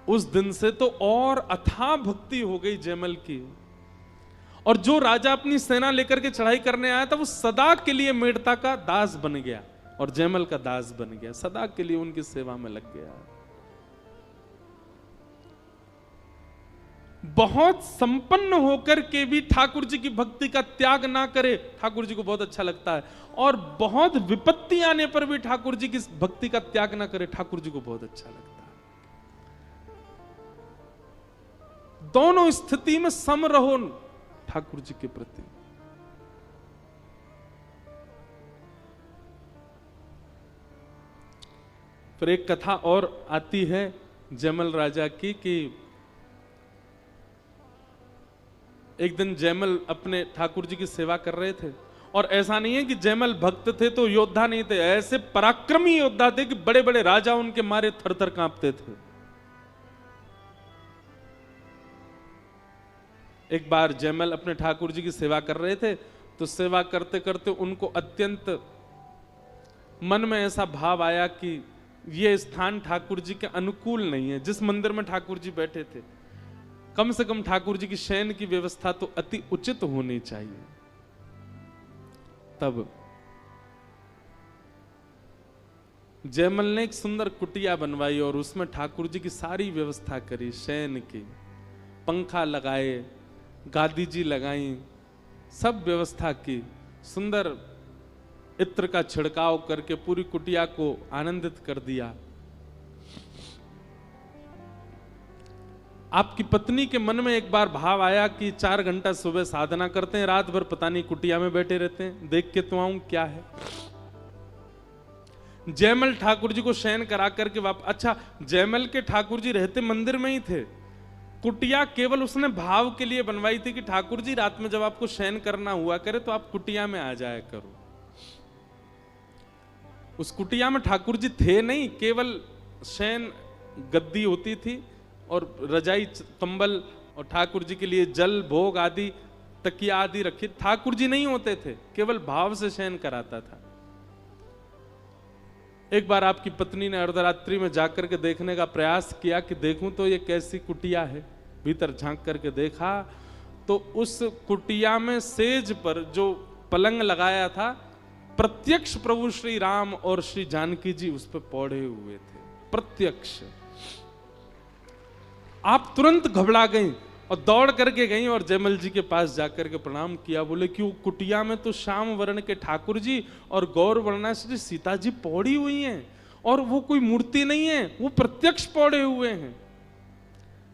उस दिन से तो और अथाह भक्ति हो गई जयमल की। और जो राजा अपनी सेना लेकर के चढ़ाई करने आया था, वो सदा के लिए मेड़ता का दास बन गया और जयमल का दास बन गया, सदा के लिए उनकी सेवा में लग गया। बहुत संपन्न होकर के भी ठाकुर जी की भक्ति का त्याग ना करे, ठाकुर जी को बहुत अच्छा लगता है। और बहुत विपत्ति आने पर भी ठाकुर जी की भक्ति का त्याग ना करे, ठाकुर जी को बहुत अच्छा लगता है। दोनों स्थिति में सम रहो ठाकुर जी के प्रति। फिर एक कथा और आती है जयमल राजा की कि एक दिन जयमल अपने ठाकुर जी की सेवा कर रहे थे। और ऐसा नहीं है कि जयमल भक्त थे तो योद्धा नहीं थे, ऐसे पराक्रमी योद्धा थे कि बड़े बड़े राजा उनके मारे थर थर कांपते थे। एक बार जयमल अपने ठाकुर जी की सेवा कर रहे थे, तो सेवा करते करते उनको अत्यंत मन में ऐसा भाव आया कि ये स्थान ठाकुर जी के अनुकूल नहीं है। जिस मंदिर में ठाकुर जी बैठे थे, कम से कम ठाकुर जी की शयन की व्यवस्था तो अति उचित होनी चाहिए। तब जयमल ने एक सुंदर कुटिया बनवाई और उसमें ठाकुर जी की सारी व्यवस्था करी, शयन की, पंखा लगाए, गादी जी लगाई, सब व्यवस्था की, सुंदर इत्र का छिड़काव करके पूरी कुटिया को आनंदित कर दिया। आपकी पत्नी के मन में एक बार भाव आया कि 4 घंटा सुबह साधना करते हैं, रात भर पता नहीं कुटिया में बैठे रहते हैं, देख के तो आऊं क्या है। जयमल ठाकुर जी को शयन करा करके अच्छा, जयमल के ठाकुर जी रहते मंदिर में ही थे। कुटिया केवल उसने भाव के लिए बनवाई थी कि ठाकुर जी रात में जब आपको शयन करना हुआ करे तो आप कुटिया में आ जाया करो। उस कुटिया में ठाकुर जी थे नहीं, केवल शयन गद्दी होती थी और रजाई कंबल और ठाकुर जी के लिए जल भोग आदि तकिया आदि रखी। ठाकुर जी नहीं होते थे, केवल भाव से शयन कराता था। एक बार आपकी पत्नी ने अर्धरात्रि में जाकर के देखने का प्रयास किया कि देखूं तो ये कैसी कुटिया है। भीतर झांक करके देखा तो उस कुटिया में सेज पर जो पलंग लगाया था, प्रत्यक्ष प्रभु श्री राम और श्री जानकी जी उस पर पौड़े हुए थे, प्रत्यक्ष। आप तुरंत घबरा गईं और दौड़ करके गईं और जयमल जी के पास जाकर के प्रणाम किया। बोले कि वो कुटिया में तो श्याम वर्ण के ठाकुर जी और गौर वर्णा श्री सीता जी पौड़ी हुई हैं, और वो कोई मूर्ति नहीं है, वो प्रत्यक्ष पौड़े हुए हैं।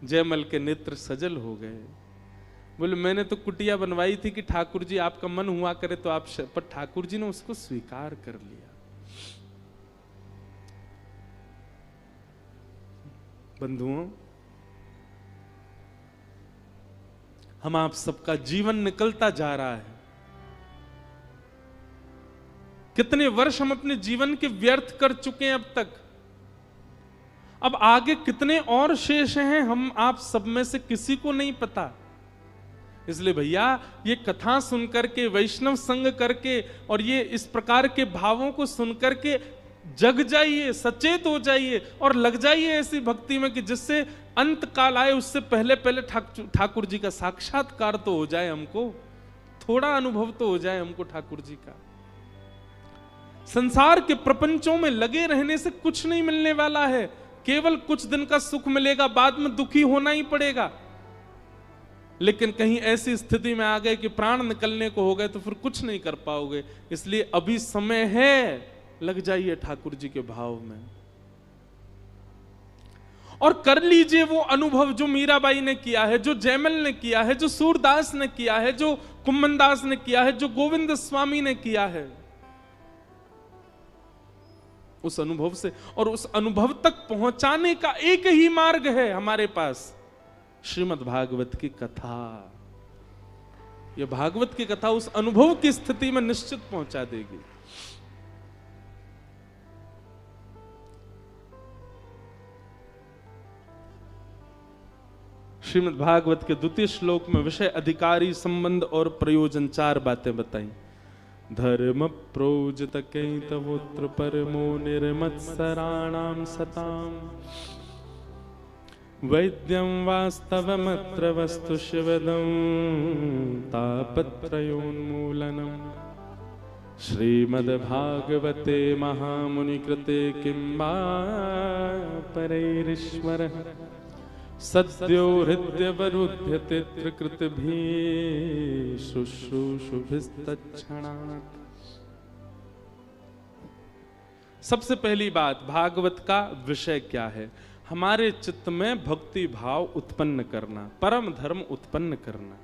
जयमल के नेत्र सजल हो गए। बोले मैंने तो कुटिया बनवाई थी कि ठाकुर जी आपका मन हुआ करे तो आप, पर ठाकुर जी ने उसको स्वीकार कर लिया। बंधुओं, हम आप सबका जीवन निकलता जा रहा है। कितने वर्ष हम अपने जीवन के व्यर्थ कर चुके हैं अब तक। अब आगे कितने और शेष हैं, हम आप सब में से किसी को नहीं पता। इसलिए भैया, ये कथा सुनकर के, वैष्णव संग करके और ये इस प्रकार के भावों को सुनकर के जग जाइए, सचेत हो जाइए और लग जाइए ऐसी भक्ति में कि जिससे अंत काल आए उससे पहले पहले ठाकुर जी का साक्षात्कार तो हो जाए, हमको थोड़ा अनुभव तो हो जाए हमको ठाकुर जी का। संसार के प्रपंचों में लगे रहने से कुछ नहीं मिलने वाला है, केवल कुछ दिन का सुख मिलेगा, बाद में दुखी होना ही पड़ेगा। लेकिन कहीं ऐसी स्थिति में आ गए कि प्राण निकलने को हो गए तो फिर कुछ नहीं कर पाओगे। इसलिए अभी समय है, लग जाइए ठाकुर जी के भाव में और कर लीजिए वो अनुभव जो मीराबाई ने किया है, जो जयमल ने किया है, जो सूरदास ने किया है, जो कुम्मनदास ने किया है, जो गोविंद स्वामी ने किया है। उस अनुभव से और उस अनुभव तक पहुंचाने का एक ही मार्ग है हमारे पास, श्रीमद् भागवत की कथा। यह भागवत की कथा उस अनुभव की स्थिति में निश्चित पहुंचा देगी। श्रीमद् भागवत के द्वितीय श्लोक में विषय, अधिकारी, संबंध और प्रयोजन, 4 बातें बताई। धर्म प्रोजत कैतवोत्र परमो निर्मत्सराणाम सताम वैद्यं वास्तवमत्र वस्तु शिवदं तापत्रयोन्मूलनम् श्रीमद्भागवते महामुनिकृते किं वा परैरीश्वरः सद्यो हृदयवरुध्यते त्रिकृतिभिः शुश्रूषुभिस्तत्क्षणात्। सबसे पहली बात, भागवत का विषय क्या है? हमारे चित्त में भक्ति भाव उत्पन्न करना, परम धर्म उत्पन्न करना।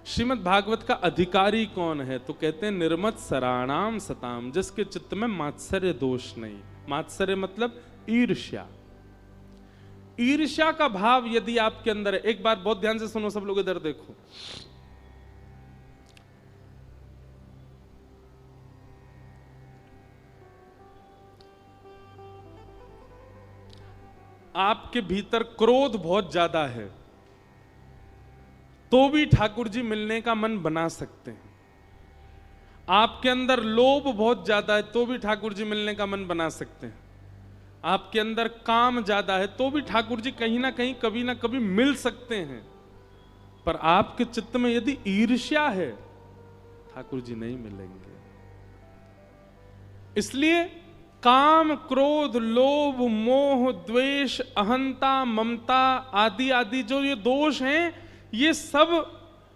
श्रीमद् भागवत का अधिकारी कौन है? तो कहते हैं निर्मत्सराणाम सताम, जिसके चित्त में मात्सर्य दोष नहीं। मात्सर्य मतलब ईर्ष्या। ईर्ष्या का भाव यदि आपके अंदर है, एक बार बहुत ध्यान से सुनो सब लोग, इधर देखो। आपके भीतर क्रोध बहुत ज्यादा है तो भी ठाकुर जी मिलने का मन बना सकते हैं। आपके अंदर लोभ बहुत ज्यादा है तो भी ठाकुर जी मिलने का मन बना सकते हैं। आपके अंदर काम ज्यादा है तो भी ठाकुर जी कहीं ना कहीं कभी ना कभी मिल सकते हैं। पर आपके चित्त में यदि ईर्ष्या है, ठाकुर जी नहीं मिलेंगे। इसलिए काम, क्रोध, लोभ, मोह, द्वेष, अहंता, ममता आदि आदि जो ये दोष हैं, ये सब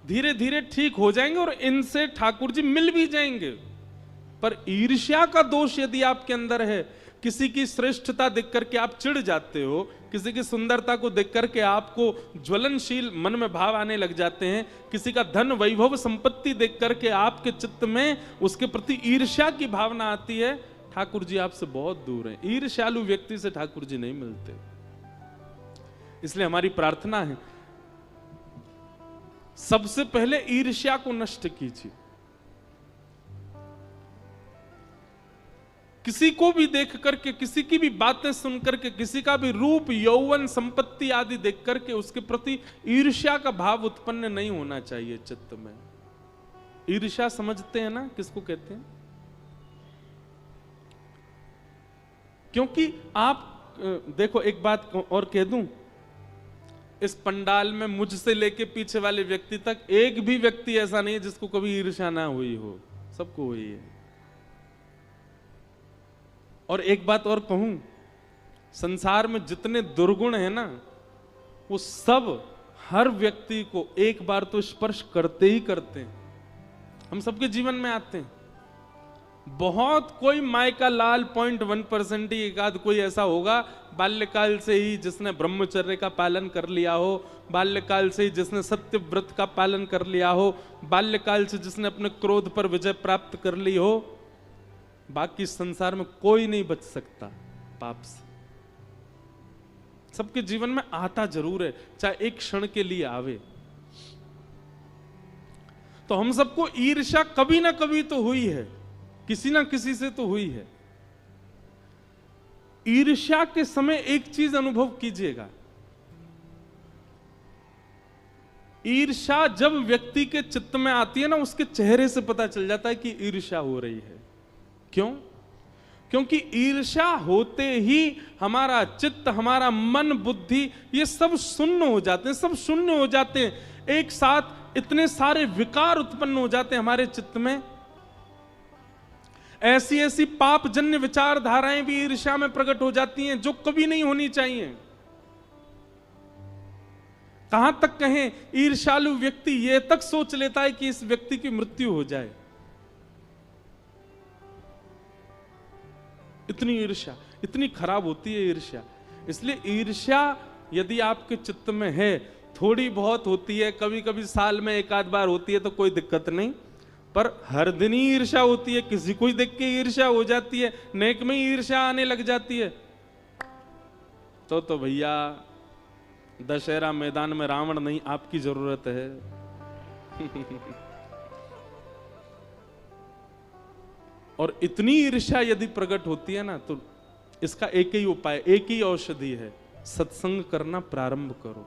धीरे धीरे ठीक हो जाएंगे और इनसे ठाकुर जी मिल भी जाएंगे। पर ईर्ष्या का दोष यदि आपके अंदर है, किसी की श्रेष्ठता देख करके आप चिढ़ जाते हो, किसी की सुंदरता को देख करके आपको ज्वलनशील मन में भाव आने लग जाते हैं, किसी का धन वैभव संपत्ति देख करके आपके चित्त में उसके प्रति ईर्ष्या की भावना आती है, ठाकुर जी आपसे बहुत दूर हैं। ईर्ष्यालु व्यक्ति से ठाकुर जी नहीं मिलते। इसलिए हमारी प्रार्थना है, सबसे पहले ईर्ष्या को नष्ट कीजिए। किसी को भी देख करके, किसी की भी बातें सुन करके, किसी का भी रूप, यौवन, संपत्ति आदि देख करके उसके प्रति ईर्ष्या का भाव उत्पन्न नहीं होना चाहिए चित्त में। ईर्ष्या समझते हैं ना किसको कहते हैं? क्योंकि आप देखो, एक बात और कह दूं, इस पंडाल में मुझसे लेके पीछे वाले व्यक्ति तक एक भी व्यक्ति ऐसा नहीं है जिसको कभी ईर्ष्या ना हुई हो, सबको हुई है। और एक बात और कहूं, संसार में जितने दुर्गुण हैं ना, वो सब हर व्यक्ति को एक बार तो स्पर्श करते ही करते हैं, हम सबके जीवन में आते हैं। बहुत कोई माय का लाल 0.1% ही एक आध कोई ऐसा होगा बाल्यकाल से ही जिसने ब्रह्मचर्य का पालन कर लिया हो, बाल्यकाल से ही जिसने सत्य व्रत का पालन कर लिया हो, बाल्यकाल से जिसने अपने क्रोध पर विजय प्राप्त कर ली हो। बाकी संसार में कोई नहीं बच सकता पाप से। सबके जीवन में आता जरूर है, चाहे एक क्षण के लिए आवे। तो हम सबको ईर्ष्या कभी ना कभी तो हुई है, किसी ना किसी से तो हुई है। ईर्ष्या के समय एक चीज अनुभव कीजिएगा, ईर्ष्या जब व्यक्ति के चित्त में आती है ना, उसके चेहरे से पता चल जाता है कि ईर्ष्या हो रही है। क्यों? क्योंकि ईर्ष्या होते ही हमारा चित्त, हमारा मन, बुद्धि, ये सब शून्य हो जाते हैं, सब शून्य हो जाते हैं। एक साथ इतने सारे विकार उत्पन्न हो जाते हैं हमारे चित्त में। ऐसी ऐसी पापजन्य विचारधाराएं भी ईर्ष्या में प्रकट हो जाती हैं जो कभी नहीं होनी चाहिए। कहां तक कहें, ईर्ष्यालु व्यक्ति यह तक सोच लेता है कि इस व्यक्ति की मृत्यु हो जाए। इतनी ईर्ष्या, इतनी खराब होती है ईर्ष्या। इसलिए ईर्ष्या यदि आपके चित्त में है, थोड़ी बहुत होती है, कभी कभी साल में एक आध बार होती है तो कोई दिक्कत नहीं, पर हर दिन ही ईर्ष्या होती है, किसी को ही देख के ईर्ष्या हो जाती है, नेक में ही ईर्ष्या आने लग जाती है, तो भैया दशहरा मैदान में रावण नहीं, आपकी जरूरत है। और इतनी ईर्ष्या यदि प्रकट होती है ना, तो इसका एक ही उपाय, एक ही औषधि है, सत्संग करना प्रारंभ करो।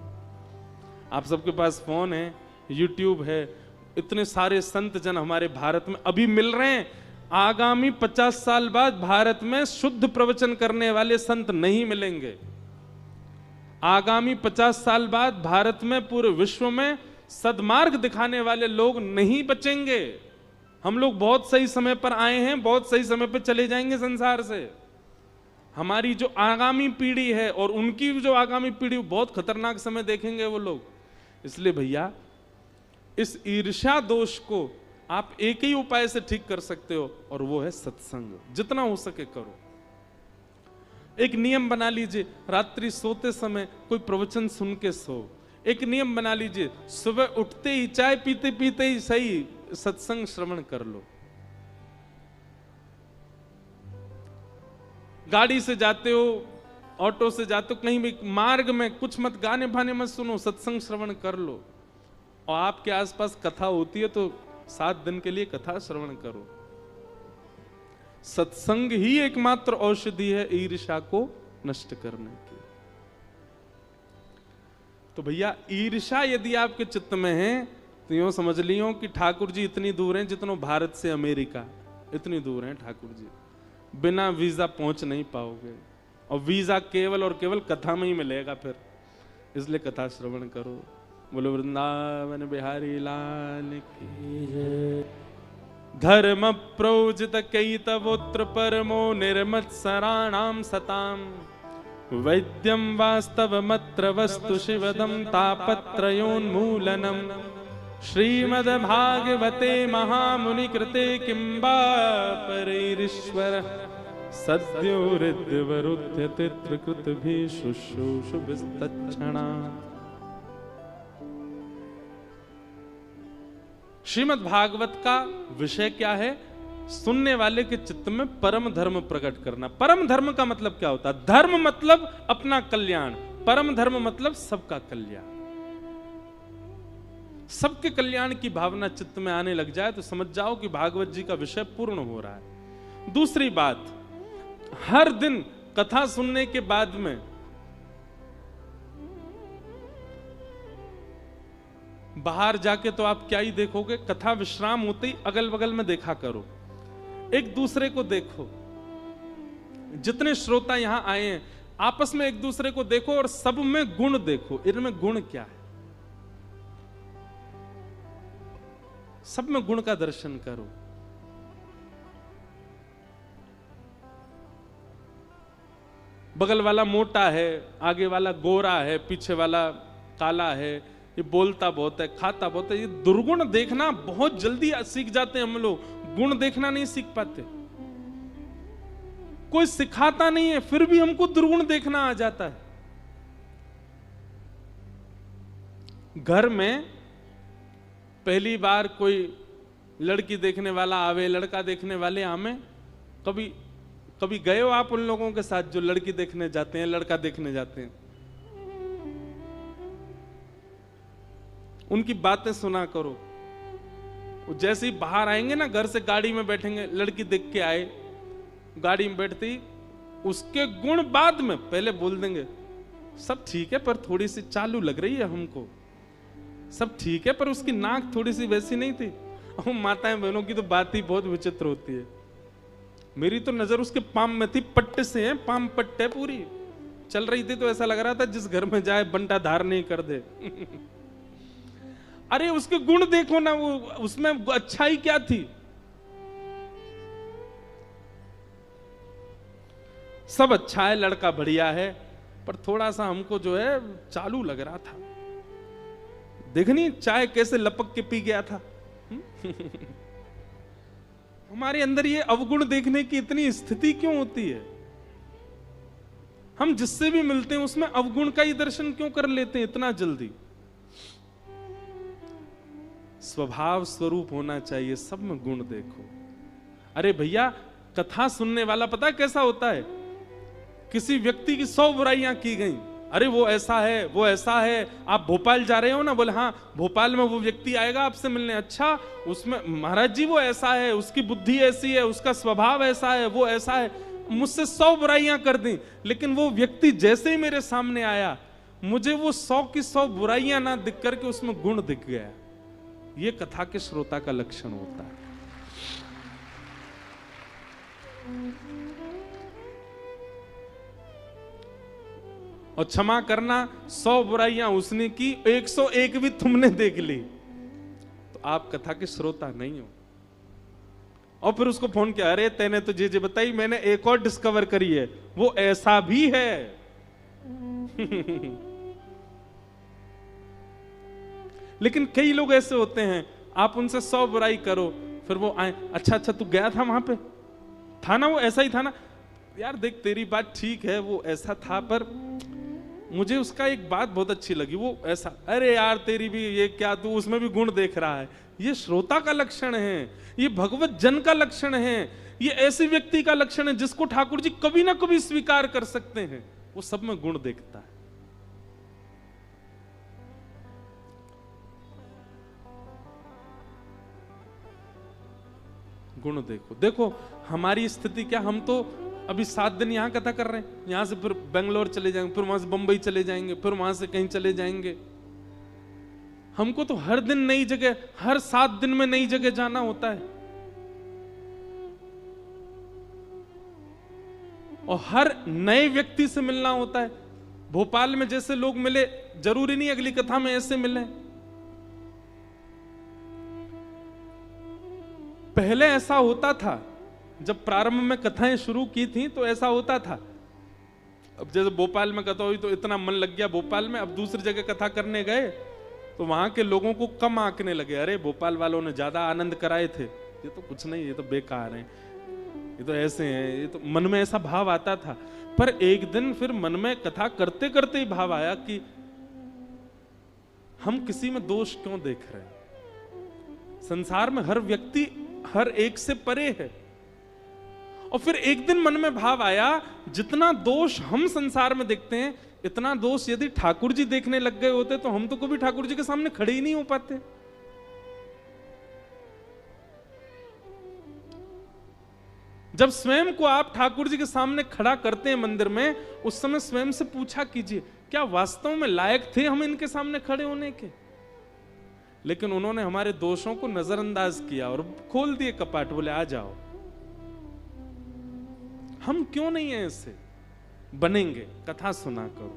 आप सबके पास फोन है, यूट्यूब है, इतने सारे संत जन हमारे भारत में अभी मिल रहे हैं। आगामी 50 साल बाद भारत में शुद्ध प्रवचन करने वाले संत नहीं मिलेंगे। आगामी 50 साल बाद भारत में, पूरे विश्व में सद्मार्ग दिखाने वाले लोग नहीं बचेंगे। हम लोग बहुत सही समय पर आए हैं, बहुत सही समय पर चले जाएंगे संसार से। हमारी जो आगामी पीढ़ी है और उनकी जो आगामी पीढ़ी, बहुत खतरनाक समय देखेंगे वो लोग। इसलिए भैया इस ईर्ष्या दोष को आप एक ही उपाय से ठीक कर सकते हो, और वो है सत्संग। जितना हो सके करो। एक नियम बना लीजिए, रात्रि सोते समय कोई प्रवचन सुन के सो। एक नियम बना लीजिए, सुबह उठते ही, चाय पीते पीते ही सही, सत्संग श्रवण कर लो। गाड़ी से जाते हो, ऑटो से जाते हो, कहीं भी मार्ग में कुछ मत, गाने भाने मत सुनो, सत्संग श्रवण कर लो। और आपके आसपास कथा होती है तो 7 दिन के लिए कथा श्रवण करो। सत्संग ही एकमात्र औषधि है ईर्ष्या को नष्ट करने की। तो भैया ईर्ष्या यदि आपके चित्त में है तो यूं समझ लियो कि ठाकुर जी इतनी दूर हैं जितनो भारत से अमेरिका, इतनी दूर हैं ठाकुर जी। बिना वीजा पहुंच नहीं पाओगे, और वीजा केवल और केवल कथा में ही मिलेगा फिर। इसलिए कथा श्रवण करो। बोलो वृंदावन बिहारी लाल की जय। धर्म प्रोजित कैतवोत्र परमो निर्मत्सराणाम सताम, वैद्यम वास्तवमत्र वस्तु शिवदम तापत्रयोन्मूलनम। श्रीमद्भागवते महामुनि कृते किंबा परैरीश्वर, सद्यो हृद्यवरुध्य तित्रकृतभिः शुश्रूषुभिस्तत्क्षणात्। श्रीमद् भागवत का विषय क्या है? सुनने वाले के चित्त में परम धर्म प्रकट करना। परम धर्म का मतलब क्या होता है? धर्म मतलब अपना कल्याण, परम धर्म मतलब सबका कल्याण। सबके कल्याण की भावना चित्त में आने लग जाए तो समझ जाओ कि भागवत जी का विषय पूर्ण हो रहा है। दूसरी बात, हर दिन कथा सुनने के बाद में बाहर जाके तो आप क्या ही देखोगे, कथा विश्राम होते ही अगल बगल में देखा करो, एक दूसरे को देखो। जितने श्रोता यहां आए हैं आपस में एक दूसरे को देखो और सब में गुण देखो, इनमें गुण क्या है, सब में गुण का दर्शन करो। बगल वाला मोटा है, आगे वाला गोरा है, पीछे वाला काला है, ये बोलता बहुत है, खाता बहुत है। ये दुर्गुण देखना बहुत जल्दी सीख जाते हैं हम लोग, गुण देखना नहीं सीख पाते। कोई सिखाता नहीं है फिर भी हमको दुर्गुण देखना आ जाता है। घर में पहली बार कोई लड़की देखने वाला आवे, लड़का देखने वाले आवे, कभी गए हो आप उन लोगों के साथ जो लड़की देखने जाते हैं, लड़का देखने जाते हैं? उनकी बातें सुना करो। वो जैसे ही बाहर आएंगे ना, घर से गाड़ी में बैठेंगे, लड़की देख के आए, गाड़ी में बैठते ही उसके गुण बाद में पहले बोल देंगे, सब ठीक है पर थोड़ी सी चालू लग रही है हमको, सब ठीक है पर उसकी नाक थोड़ी सी वैसी नहीं थी। और माताएं बहनों की तो बात ही बहुत विचित्र होती है। मेरी तो नजर उसके पाम में थी, पट्टे से है, पाम पट्टे पूरी चल रही थी, तो ऐसा लग रहा था जिस घर में जाए बंटा धार नहीं कर दे। अरे उसके गुण देखो ना, वो उसमें अच्छाई क्या थी? सब अच्छा है, लड़का बढ़िया है, पर थोड़ा सा हमको जो है चालू लग रहा था। देखनी चाय कैसे लपक के पी गया था। हमारे अंदर ये अवगुण देखने की इतनी स्थिति क्यों होती है? हम जिससे भी मिलते हैं उसमें अवगुण का ही दर्शन क्यों कर लेते हैं इतना जल्दी? स्वभाव स्वरूप होना चाहिए, सब में गुण देखो। अरे भैया, कथा सुनने वाला पता है कैसा होता है? किसी व्यक्ति की 100 बुराइयां की गई, अरे वो ऐसा है, वो ऐसा है। आप भोपाल जा रहे हो ना, बोले हाँ भोपाल में वो व्यक्ति आएगा आपसे मिलने, अच्छा उसमें महाराज जी वो ऐसा है, उसकी बुद्धि ऐसी है, उसका स्वभाव ऐसा है, वो ऐसा है। मुझसे 100 बुराइयां कर दी, लेकिन वो व्यक्ति जैसे ही मेरे सामने आया, मुझे वो 100 की 100 बुराइयां ना दिख करके उसमें गुण दिख गया। ये कथा के श्रोता का लक्षण होता है। और क्षमा करना, 100 बुराइयां उसने की, 101 भी तुमने देख ली, तो आप कथा के श्रोता नहीं हो। और फिर उसको फोन किया, अरे तेने तो जे बताई, मैंने एक और डिस्कवर करी है, वो ऐसा भी है। लेकिन कई लोग ऐसे होते हैं, आप उनसे 100 बुराई करो, फिर वो आए, अच्छा अच्छा तू गया था वहां पे, था ना वो ऐसा ही था ना, यार देख तेरी बात ठीक है, वो ऐसा था, पर मुझे उसका एक बात बहुत अच्छी लगी, वो ऐसा। अरे यार तेरी भी ये क्या, तू उसमें भी गुण देख रहा है। ये श्रोता का लक्षण है, ये भगवत जन का लक्षण है, ये ऐसे व्यक्ति का लक्षण है जिसको ठाकुर जी कभी ना कभी स्वीकार कर सकते हैं। वो सब में गुण देखता है। गुण देखो। देखो हमारी स्थिति क्या, हम तो अभी 7 दिन यहां कथा कर रहे हैं, यहां से फिर बेंगलोर चले जाएंगे, फिर वहां से बंबई चले जाएंगे, फिर वहां से कहीं चले जाएंगे। हमको तो हर दिन नई जगह, हर 7 दिन में नई जगह जाना होता है, और हर नए व्यक्ति से मिलना होता है। भोपाल में जैसे लोग मिले, जरूरी नहीं अगली कथा में ऐसे मिले। पहले ऐसा होता था, जब प्रारंभ में कथाएं शुरू की थी तो ऐसा होता था। अब जैसे भोपाल में कथा हुई तो इतना मन लग गया भोपाल में, अब दूसरी जगह कथा करने गए तो वहां के लोगों को कम आंकने लगे, अरे भोपाल वालों ने ज्यादा आनंद कराए थे, ये तो कुछ नहीं, ये तो बेकार है, ये तो ऐसे हैं, ये तो मन में ऐसा भाव आता था। पर एक दिन फिर मन में कथा करते करते ही भाव आया कि हम किसी में दोष क्यों देख रहे हैं? संसार में हर व्यक्ति हर एक से परे है। और फिर एक दिन मन में भाव आया, जितना दोष हम संसार में देखते हैं, इतना दोष यदि ठाकुर जी देखने लग गए होते तो हम तो कभी ठाकुर जी के सामने खड़े ही नहीं हो पाते। जब स्वयं को आप ठाकुर जी के सामने खड़ा करते हैं मंदिर में, उस समय स्वयं से पूछा कीजिए, क्या वास्तव में लायक थे हम इनके सामने खड़े होने के? लेकिन उन्होंने हमारे दोषों को नजरअंदाज किया और खोल दिए कपाट, बोले आ जाओ। हम क्यों नहीं है ऐसे? बनेंगे। कथा सुना करो,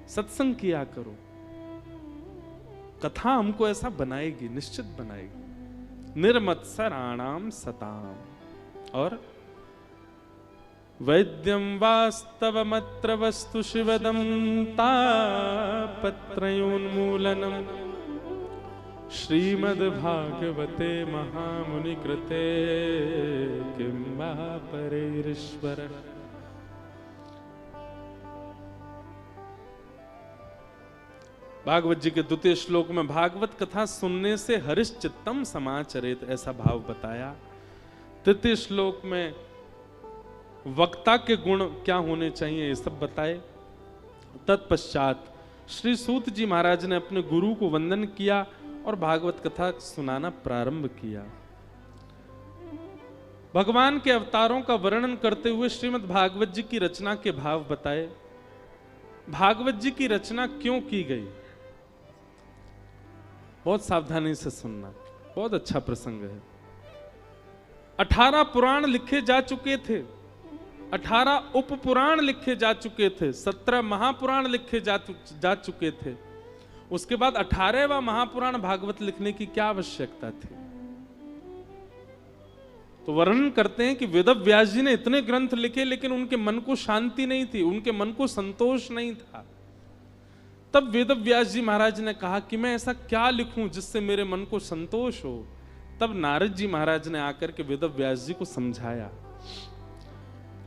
सत्संग किया करो, कथा हमको ऐसा बनाएगी, निश्चित बनाएगी। निर्मत्सराणाम सताम। और वैद्यम वास्तवमत्र वस्तु शिवदम तापत्रयोन्मूलनम श्रीमद्भागवते महामुनि कृते किं वा परैरीश्वर। भागवत जी के 2वें श्लोक में भागवत कथा सुनने से हरिश्चित्तम समाचरेत, ऐसा भाव बताया। 3 श्लोक में वक्ता के गुण क्या होने चाहिए ये सब बताए। तत्पश्चात श्री सूत जी महाराज ने अपने गुरु को वंदन किया और भागवत कथा सुनाना प्रारंभ किया। भगवान के अवतारों का वर्णन करते हुए श्रीमद् भागवत जी की रचना के भाव बताए। भागवत जी की रचना क्यों की गई, बहुत सावधानी से सुनना, बहुत अच्छा प्रसंग है। 18 पुराण लिखे जा चुके थे, 18 उप पुराण लिखे जा चुके थे, 17 महापुराण लिखे जा चुके थे। उसके बाद 18वां महापुराण भागवत लिखने की क्या आवश्यकता थी? तो वर्णन करते हैं कि वेदव्यास जी ने इतने ग्रंथ लिखे, लेकिन उनके मन को शांति नहीं थी, उनके मन को संतोष नहीं था। तब वेदव्यास जी महाराज ने कहा कि मैं ऐसा क्या लिखूं जिससे मेरे मन को संतोष हो, तब नारद जी महाराज ने आकर के वेद व्यास जी को समझाया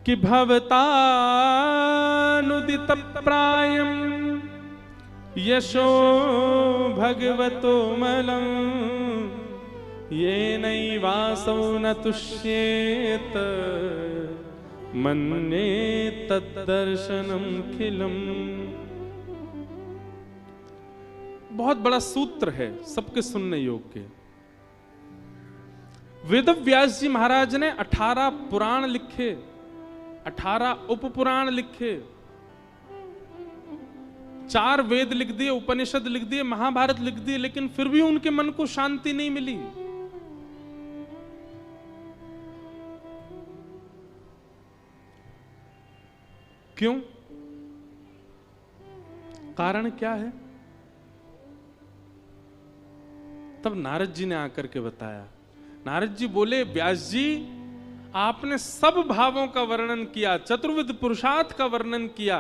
कि भवतानुदित प्रायम यशो भगवतो मलं ये नैवासौ न तुष्येत मन्ये तद्दर्शनम खिलम। बहुत बड़ा सूत्र है, सबके सुनने योग्य। वेद व्यास जी महाराज ने 18 पुराण लिखे, 18 उपपुराण लिखे, 4 वेद लिख दिए, उपनिषद लिख दिए, महाभारत लिख दिए, लेकिन फिर भी उनके मन को शांति नहीं मिली। क्यों? कारण क्या है? तब नारद जी ने आकर के बताया। नारद जी बोले, व्यास जी आपने सब भावों का वर्णन किया, चतुर्विध पुरुषार्थ का वर्णन किया,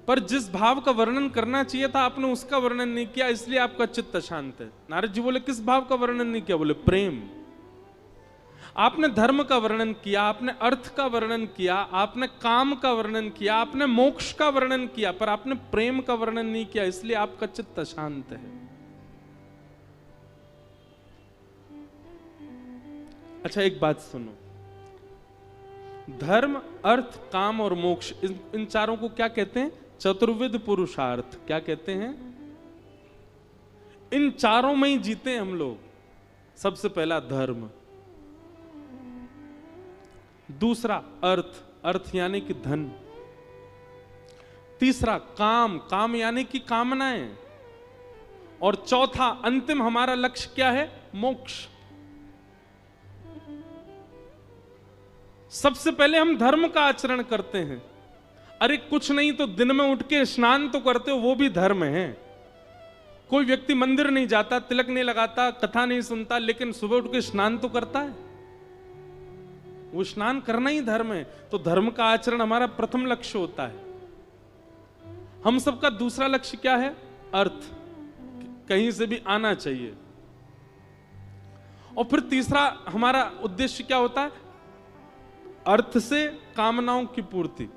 पर जिस भाव का वर्णन करना चाहिए था आपने उसका वर्णन नहीं किया, इसलिए आपका चित्त अशांत है। नारद जी बोले, किस भाव का वर्णन नहीं किया? बोले, प्रेम। आपने धर्म का वर्णन किया, आपने अर्थ का वर्णन किया, आपने काम का वर्णन किया, आपने मोक्ष का वर्णन किया, पर आपने प्रेम का वर्णन नहीं किया, इसलिए आपका चित्त अशांत है। अच्छा, एक बात सुनो, धर्म, अर्थ, काम और मोक्ष, इन चारों को क्या कहते हैं? चतुर्विध पुरुषार्थ। क्या कहते हैं? इन चारों में ही जीते हैं हम लोग। सबसे पहला धर्म, दूसरा अर्थ, अर्थ यानी कि धन, तीसरा काम, काम यानी कि कामनाएं, और चौथा अंतिम हमारा लक्ष्य क्या है? मोक्ष। सबसे पहले हम धर्म का आचरण करते हैं। अरे कुछ नहीं तो दिन में उठ के स्नान तो करते हो, वो भी धर्म है। कोई व्यक्ति मंदिर नहीं जाता, तिलक नहीं लगाता, कथा नहीं सुनता, लेकिन सुबह उठ के स्नान तो करता है। वो स्नान करना ही धर्म है। तो धर्म का आचरण हमारा प्रथम लक्ष्य होता है। हम सबका दूसरा लक्ष्य क्या है? अर्थ, कहीं से भी आना चाहिए। और फिर तीसरा हमारा उद्देश्य क्या होता है? अर्थ से कामनाओं की पूर्ति।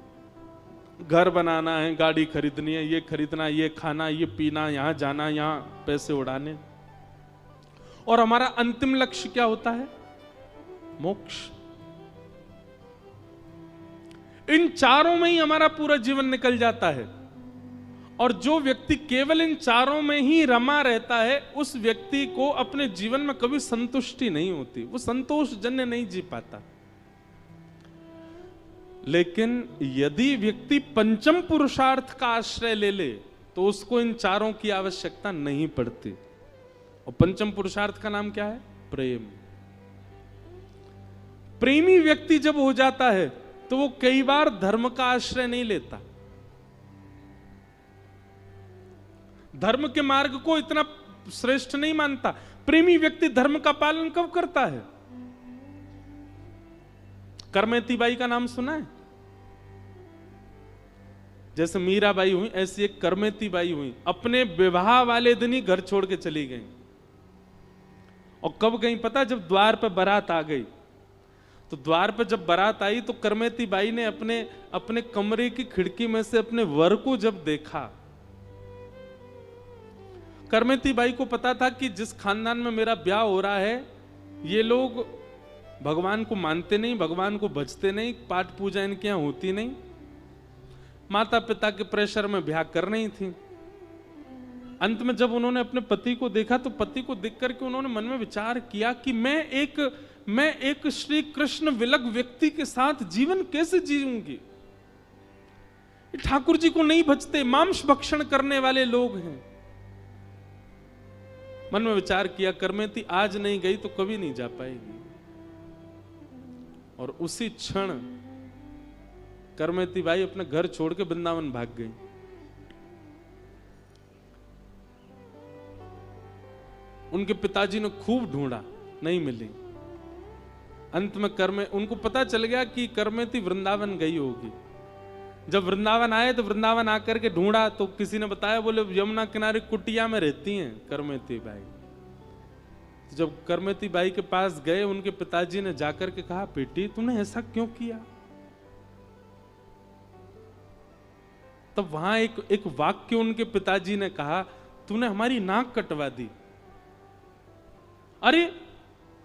घर बनाना है, गाड़ी खरीदनी है, ये खरीदना, ये खाना, ये पीना, यहां जाना, यहां पैसे उड़ाने। और हमारा अंतिम लक्ष्य क्या होता है? मोक्ष। इन चारों में ही हमारा पूरा जीवन निकल जाता है। और जो व्यक्ति केवल इन चारों में ही रमा रहता है, उस व्यक्ति को अपने जीवन में कभी संतुष्टि नहीं होती, वो संतोषजन्य नहीं जी पाता। लेकिन यदि व्यक्ति पंचम पुरुषार्थ का आश्रय ले ले तो उसको इन चारों की आवश्यकता नहीं पड़ती। और पंचम पुरुषार्थ का नाम क्या है? प्रेम। प्रेमी व्यक्ति जब हो जाता है तो वो कई बार धर्म का आश्रय नहीं लेता। धर्म के मार्ग को इतना श्रेष्ठ नहीं मानता। प्रेमी व्यक्ति धर्म का पालन कब करता है? करमेती बाई का नाम सुना है? जैसे मीराबाई हुई, ऐसी एक करमेती बाई हुई। अपने विवाह वाले दिन ही घर छोड़ के चली गई। और कब गई पता? जब द्वार पर बारात आ गई। तो द्वार पर जब बारात आई तो करमेती बाई ने अपने कमरे की खिड़की में से अपने वर को जब देखा, करमेती बाई को पता था कि जिस खानदान में मेरा ब्याह हो रहा है, ये लोग भगवान को मानते नहीं, भगवान को भजते नहीं, पाठ पूजा इनके यहां होती नहीं। माता पिता के प्रेशर में ब्याह कर रही थी। अंत में जब उन्होंने अपने पति को देखा तो पति को देख करके उन्होंने मन में विचार किया कि मैं एक श्री कृष्ण विलग व्यक्ति के साथ जीवन कैसे जीऊंगी? ठाकुर जी को नहीं भजते, मांस भक्षण करने वाले लोग हैं। मन में विचार किया, करमेती आज नहीं गई तो कभी नहीं जा पाएगी। और उसी क्षण करमेती बाई अपने घर छोड़ के वृंदावन भाग गई। उनके पिताजी ने खूब ढूंढा, नहीं मिली। अंत में उनको पता चल गया कि करमेती वृंदावन गई होगी। जब वृंदावन आए तो वृंदावन आकर के ढूंढा तो किसी ने बताया, बोले यमुना किनारे कुटिया में रहती हैं करमेती बाई। तो जब करमती बाई के पास गए, उनके पिताजी ने जाकर के कहा, बेटी तूने ऐसा क्यों किया? तब वहां एक वाक्य उनके पिताजी ने कहा, तूने हमारी नाक कटवा दी। अरे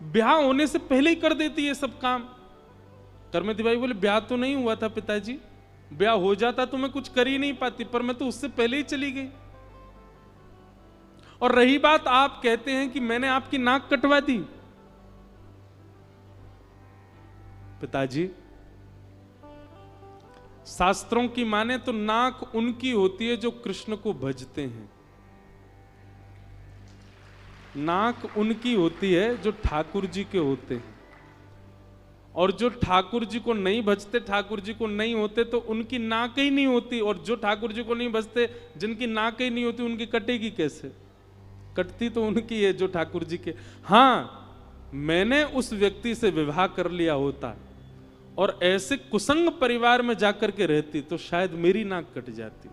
ब्याह होने से पहले ही कर देती ये सब काम। करमती बाई बोले, ब्याह तो नहीं हुआ था पिताजी, ब्याह हो जाता तो मैं कुछ कर ही नहीं पाती, पर मैं तो उससे पहले ही चली गई। और रही बात, आप कहते हैं कि मैंने आपकी नाक कटवा दी। पिताजी, शास्त्रों की माने तो नाक उनकी होती है जो कृष्ण को भजते हैं। नाक उनकी होती है जो ठाकुर जी के होते हैं, और जो ठाकुर जी को नहीं भजते, ठाकुर जी को नहीं होते, तो उनकी नाक ही नहीं होती। और जो ठाकुर जी को नहीं भजते, जिनकी नाक ही नहीं होती, उनकी कटेगी कैसे? कटती तो उनकी है जो ठाकुर जी के। हाँ, मैंने उस व्यक्ति से विवाह कर लिया होता और ऐसे कुसंग परिवार में जाकर के रहती तो शायद मेरी नाक कट जाती।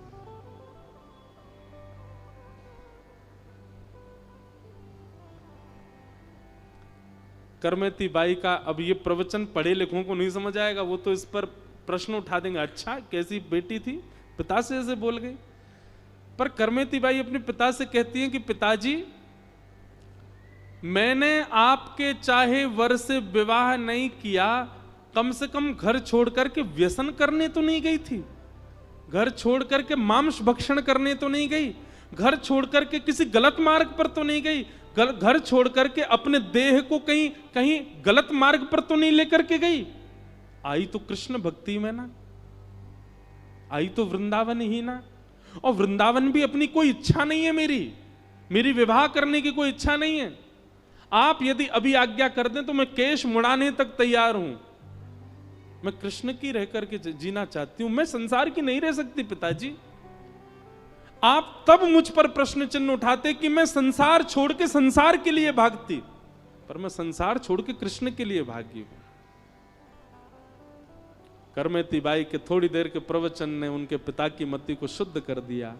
करमती बाई का अब ये प्रवचन पढ़े लिखों को नहीं समझ आएगा, वो तो इस पर प्रश्न उठा देंगे, अच्छा कैसी बेटी थी, पिता से ऐसे बोल गई। पर करमती बाई अपने पिता से कहती हैं कि पिताजी, मैंने आपके चाहे वर से विवाह नहीं किया, कम से कम घर छोड़ करके व्यसन करने तो नहीं गई थी, घर छोड़ करके मांस भक्षण करने तो नहीं गई, घर छोड़ करके किसी गलत मार्ग पर तो नहीं गई, घर छोड़ करके अपने देह को कहीं कहीं गलत मार्ग पर तो नहीं लेकर के गई। आई तो कृष्ण भक्ति में ना, आई तो वृंदावन ही ना। और वृंदावन भी अपनी कोई इच्छा नहीं है, मेरी विवाह करने की कोई इच्छा नहीं है। आप यदि अभी आज्ञा कर दें तो मैं केश मुड़ाने तक तैयार हूं। मैं कृष्ण की रह करके जीना चाहती हूं, मैं संसार की नहीं रह सकती पिताजी। आप तब मुझ पर प्रश्न चिन्ह उठाते कि मैं संसार छोड़ के संसार के लिए भागती, पर मैं संसार छोड़ के कृष्ण के लिए भागी हूं। करमती बाई के थोड़ी देर के प्रवचन ने उनके पिता की मति को शुद्ध कर दिया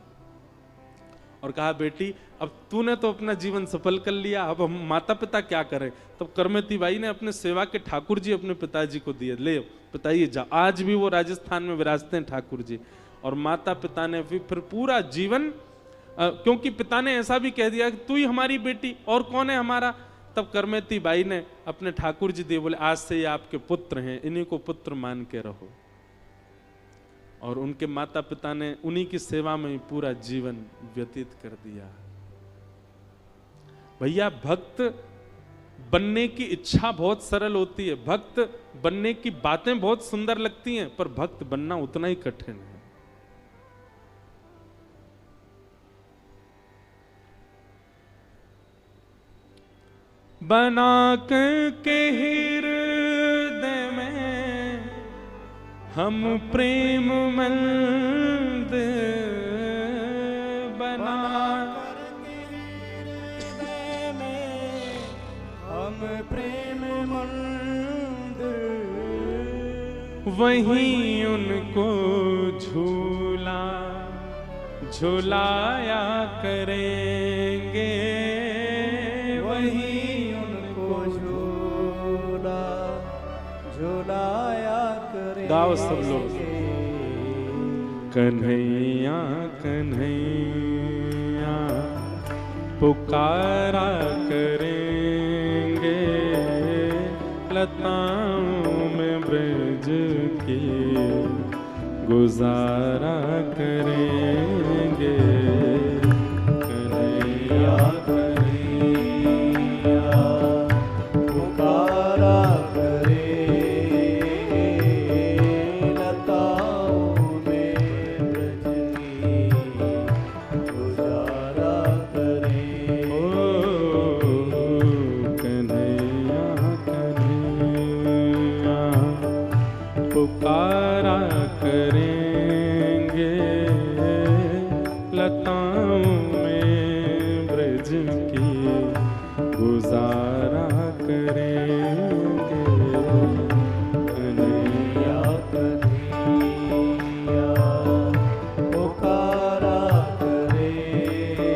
और कहा, बेटी अब तूने तो अपना जीवन सफल कर लिया, अब हम माता पिता क्या करें? तब करमती बाई ने अपने सेवा के ठाकुर जी अपने पिताजी को दिए, ले पिताजी जा। आज भी वो राजस्थान में विराजते हैं ठाकुर जी। और माता पिता ने फिर पूरा जीवन, क्योंकि पिता ने ऐसा भी कह दिया कि तू ही हमारी बेटी, और कौन है हमारा? तब करमती बाई ने अपने ठाकुर जी दिए, बोले आज से ये आपके पुत्र हैं, इन्हीं को पुत्र मान के रहो। और उनके माता पिता ने उन्हीं की सेवा में ही पूरा जीवन व्यतीत कर दिया। भैया, भक्त बनने की इच्छा बहुत सरल होती है, भक्त बनने की बातें बहुत सुंदर लगती हैं, पर भक्त बनना उतना ही कठिन है। बना के हृदय में हम प्रेम मंद, बना हृदय में हम प्रेम मंद, वहीं उनको झूला झुलाया करेंगे, वहीं उनको झूला झुलाया करेंगे। गाओ सब लोग। कन्हैया कन्हैया पुकारा करेंगे, लताओं में ब्रज की गुजारा करेंगे। कन्हैया कन्हैया पुकारा करेंगे, लताओं में ब्रज की गुजारा करेंगे। कन्हैया कन्हैया पुकारा करेंगे, लताओं में ब्रज की गुजारा करेंगे। कन्हैया कन्हैया पुकारा करेंगे,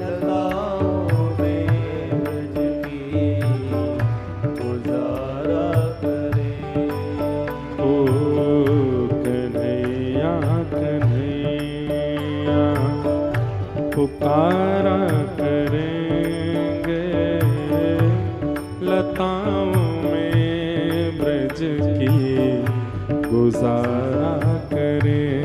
लताओं में पुकारा करेंगे, लताओं में ब्रज की गुजारा करें।